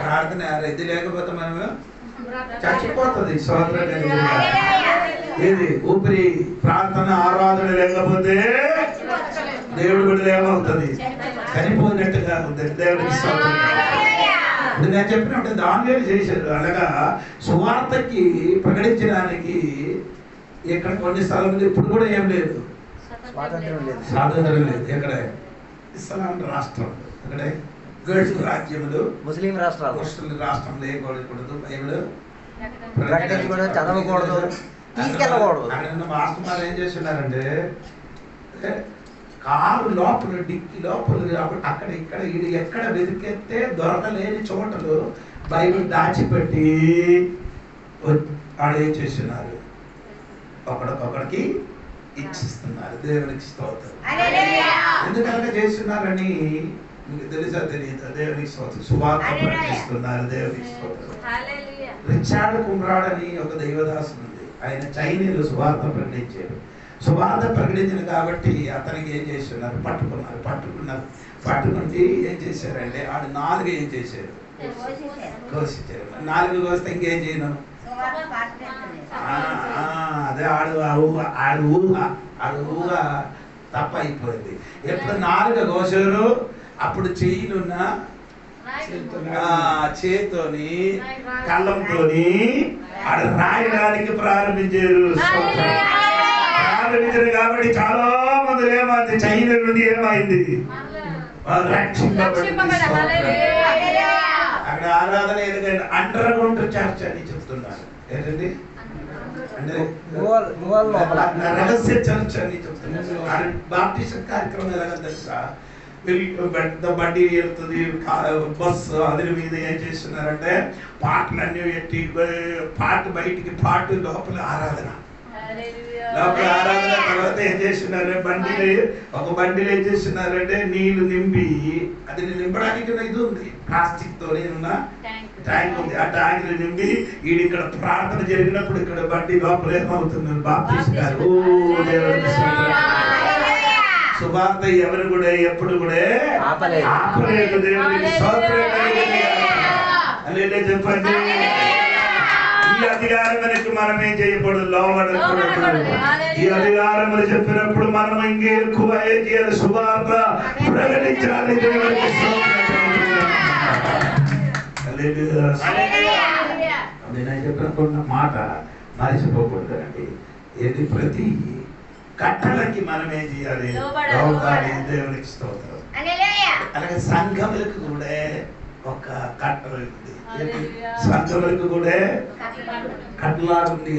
ప్రార్థన. ఇది లేకపోతే మనం చచ్చిపోతుంది. ఏది ఊపిరి ప్రార్థన ఆరాధన లేకపోతే దేవుడు బిడ్డలు ఏమవుతుంది? చనిపోయినట్టుగా ఉంటుంది. దేవుడికి స్తోత్రం. ఇప్పుడు నేను చెప్పినప్పుడు దానియేలు చేశారు. అనగా సువార్తకి ప్రకటించడానికి ఇక్కడ కొన్ని స్థలంలో ఇప్పుడు కూడా ఏం లేదు, స్వాతంత్రం లేదు. ఎక్కడ? ఇస్లాం రాష్ట్రం, అక్కడ గల్ఫ్ రాజ్యములు, ముస్లిం రాష్ట్రాలు, రాష్ట్రంలో ఏ కూడకూడదు, బైబిల్ ప్రకటించకూడదు, చదవకూడదు, తీసుకెళ్ళకూడదు. అక్కడ మాస్టర్ ఏం చేస్తున్నారంటే కారు లోపల డిక్కి లోపల అక్కడ ఇక్కడ ఇది ఎక్కడ వెతికెత్తే దొరకలేని చోటలు బైబిల్ దాచిపెట్టి ఆడ ఏం చేస్తున్నారు? ఒకడికొకడికి ఇచ్చిస్తున్నారు. దేవునికి స్తోత్రం. ఎందుకనగా చేస్తున్నారని మీకు తెలుసా తెలియదు? దేవునికి స్తోత్రం. సువార్త ప్రకటిస్తున్నారు. దేవునికి స్తోత్రం. రిచార్డ్ కుమ్రాడ్ అని ఒక దైవదాసుడు ఉంది. ఆయన చైనీయులు సువార్త ప్రకటించారు. సువార్త ప్రకటించింది కాబట్టి అతనికి ఏం చేస్తున్నారు? పట్టుకుంటే ఏం చేశారంటే ఆడు 4 ఏం చేశారు? కోసించారు. 4 కోస్తే ఇంకేం చేయను. అదే ఆడు ఊహ తప్ప అయిపోయింది. ఎప్పుడు 4 కోసారు అప్పుడు చెయ్యిలున్న చేత్తోని కళ్ళంతోని ఆడ రాయడానికి ప్రారంభించారు. కాబట్టి చాలా మంది ఏమైంది? చైనా నుండి ఏమైంది? అక్కడ ఆరాధన ఎందుకంటే అండర్ గ్రౌండ్ చర్చ్ అని చెప్తున్నారు. ఏంటండి? రహస్య చర్చ్ అని చెప్తున్నారు. బాప్టిస్ట్ కార్యక్రమం ఎలాగ తెలుసా? పెద్ద బండి వెళ్తుంది, బస్సు అదిల మీద ఏం చేస్తున్నారంటే పాటలన్నీ పెట్టి పాట బయటికి పాటు లోపల ఆరాధన. లోపల ఆరాధన తర్వాత ఏం చేస్తున్నారు? ఒక బండిలో ఏం చేస్తున్నారంటే నీళ్లు నింపి, అది నింపడానికి ఇది ఉంది, ప్లాస్టిక్ తోనే ఉన్న ట్యాంక్ ఉంది. ఆ ట్యాంక్ నింపి ఈడు ఇక్కడ ప్రార్థన జరిగినప్పుడు ఇక్కడ బండి లోపల ఏమవుతున్నారు? బాప్టిస్ట్ గారు సువార్త ఎవరు కూడా ఎప్పుడు కూడా ఆపలేదు. దేవునికి స్తోత్రం చెప్పండి. ఈ అధికారములకు మనం ఏం చేయకూడదు? లోబడకూడదు. ఈ అధికారములు చెప్పినప్పుడు మనం ఇంకే ఎక్కువ ఏం చేయాలి? సువార్త ప్రకటించాలి. దేవునికి నేను చెప్పినప్పుడు మాట మరిచిపోకూడదు అండి. ఏది ప్రతి కట్టలకి మనం ఏం చేయాలి? లోబడాలి. దేవునికి స్తోత్రం. అలాగే సంఘములకు కూడా ఒక కట్టలు ఉంది. సంఘములకు కూడా కట్టలాగా ఉంది.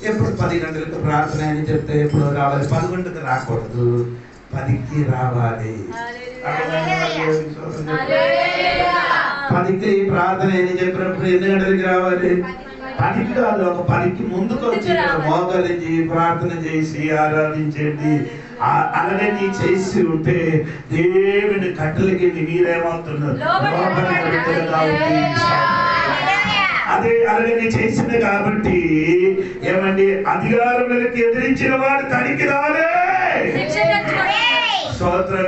ఎప్పుడు 10 గంటలకు ప్రార్థన అని చెప్తే ఎప్పుడు రావాలి? 11కి రాకూడదు, 10కి రావాలి. 10కి ప్రార్థన అని చెప్పినప్పుడు ఎన్ని గంటలకి రావాలి? 10కి కాదు, ఒక 10కి ముందుకు వచ్చి మోకరించి ప్రార్థన చేసి ఆరాధించండి. అలాగే నీ చేసి ఉంటే దేవుని కట్టలకి మీరేమవుతున్నారు? అదే అలాగే నీ చేసింది కాబట్టి ఏమండి? అధికారులకు ఎదిరించిన వాడు తడికి రాలే. స్తోత్రం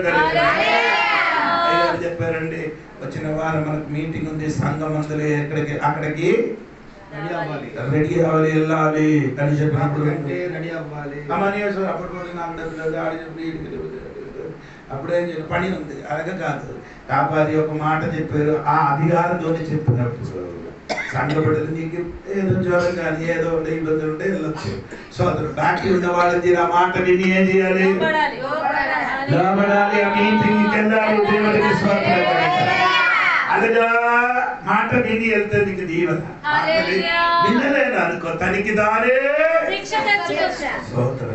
చెప్పారండి. వచ్చిన వారం మనకు మీటింగ్ ఉంది. సంఘం అందులో అక్కడికి రెడీ అవ్వాలి, వెళ్ళాలి అని చెప్పినప్పుడు రెడీ అవ్వాలి. అప్పుడేం చెప్పి పని ఉంది. అలాగే కాదు. కాపాది ఒక మాట చెప్పారు. ఆ అధికారంతో చెప్పినప్పుడు సంఘపడలు నీకు ఏదో జ్వరం కానీ ఏదో ఇబ్బంది ఉంటే వెళ్ళొచ్చు. సోదరు బాకీ ఉన్న వాళ్ళకి ఆ మాట విని ఏం చేయాలి? లోబడాలి. ఆ మీటింగ్కి వెళ్ళాలి. దేవుడికి స్తోత్రం. అలాగా మాట విని వెళ్తే నీకు దీవెన. వినలేదు అనుకో తనకి దారే స్తోత్రం.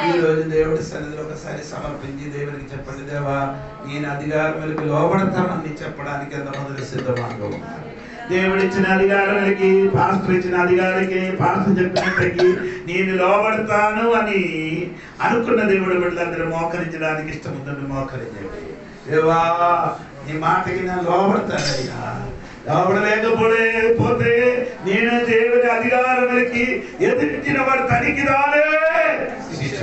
ఈ రోజు దేవుడి సన్నిధిలో ఒకసారి సమర్పించి దేవునికి చెప్పండి, దేవా నేను అధికారములకు లోబడతానని చెప్పడానికి ఎంతమంది సిద్ధంగా ఉన్నారు. దేవుడిచ్చిన అధికారులకి, పాస్టర్ ఇచ్చిన అధికారికి, పాస్టర్ చెప్పినట్టుకి నేను లోబడతాను అని అనుకున్న దేవుడు బిడ్డలందరూ మోకరించడానికి ఇష్టం ఉందండి. మోకరించండి. దేవా నీ మాటకి నేను లోబడతానయ్యా. లోబడలేకపోతే నేను దేవుని అధికారులకి ఎదిరించిన వాడు తనికి దానే శిక్ష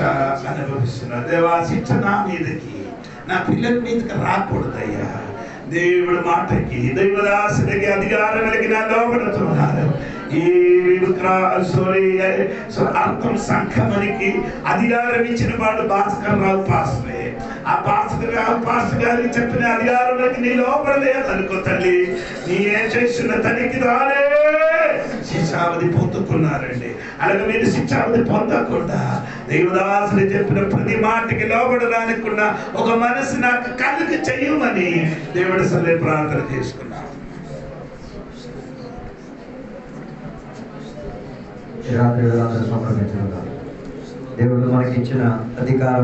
అనుభవిస్తున్నా. దేవా శిక్ష నా మీదకి, నా పిల్లల మీదకి రాకూడదయ్యా. దేవుడి మాటకి, దైవదాసుడికి, అధికారులకి నా లోబడుతున్నారు. ఈ అర్థం సంఘమునికి అధికారం ఇచ్చిన వాడు భాస్కర్ రావు పాస్టరే. ఆ పాస్టర్ గారికి చెప్పిన అధికారులకి నీ లోపడలేదు అనుకో తల్లి, నీ ఏం చేస్తున్న తనకి దానే శిక్షావధి పొందుకున్నారండి. అలాగే మీరు శిక్షావధి పొందకుండా దేవదాసుడు చెప్పిన ప్రతి మాటకి లోబడడానికి ఉన్న ఒక మనసు నాకు కలుగు చెయ్యమని దేవుడి సరే ప్రార్థన చేసుకున్నాను. దేవుడు మనకి ఇచ్చిన అధికారం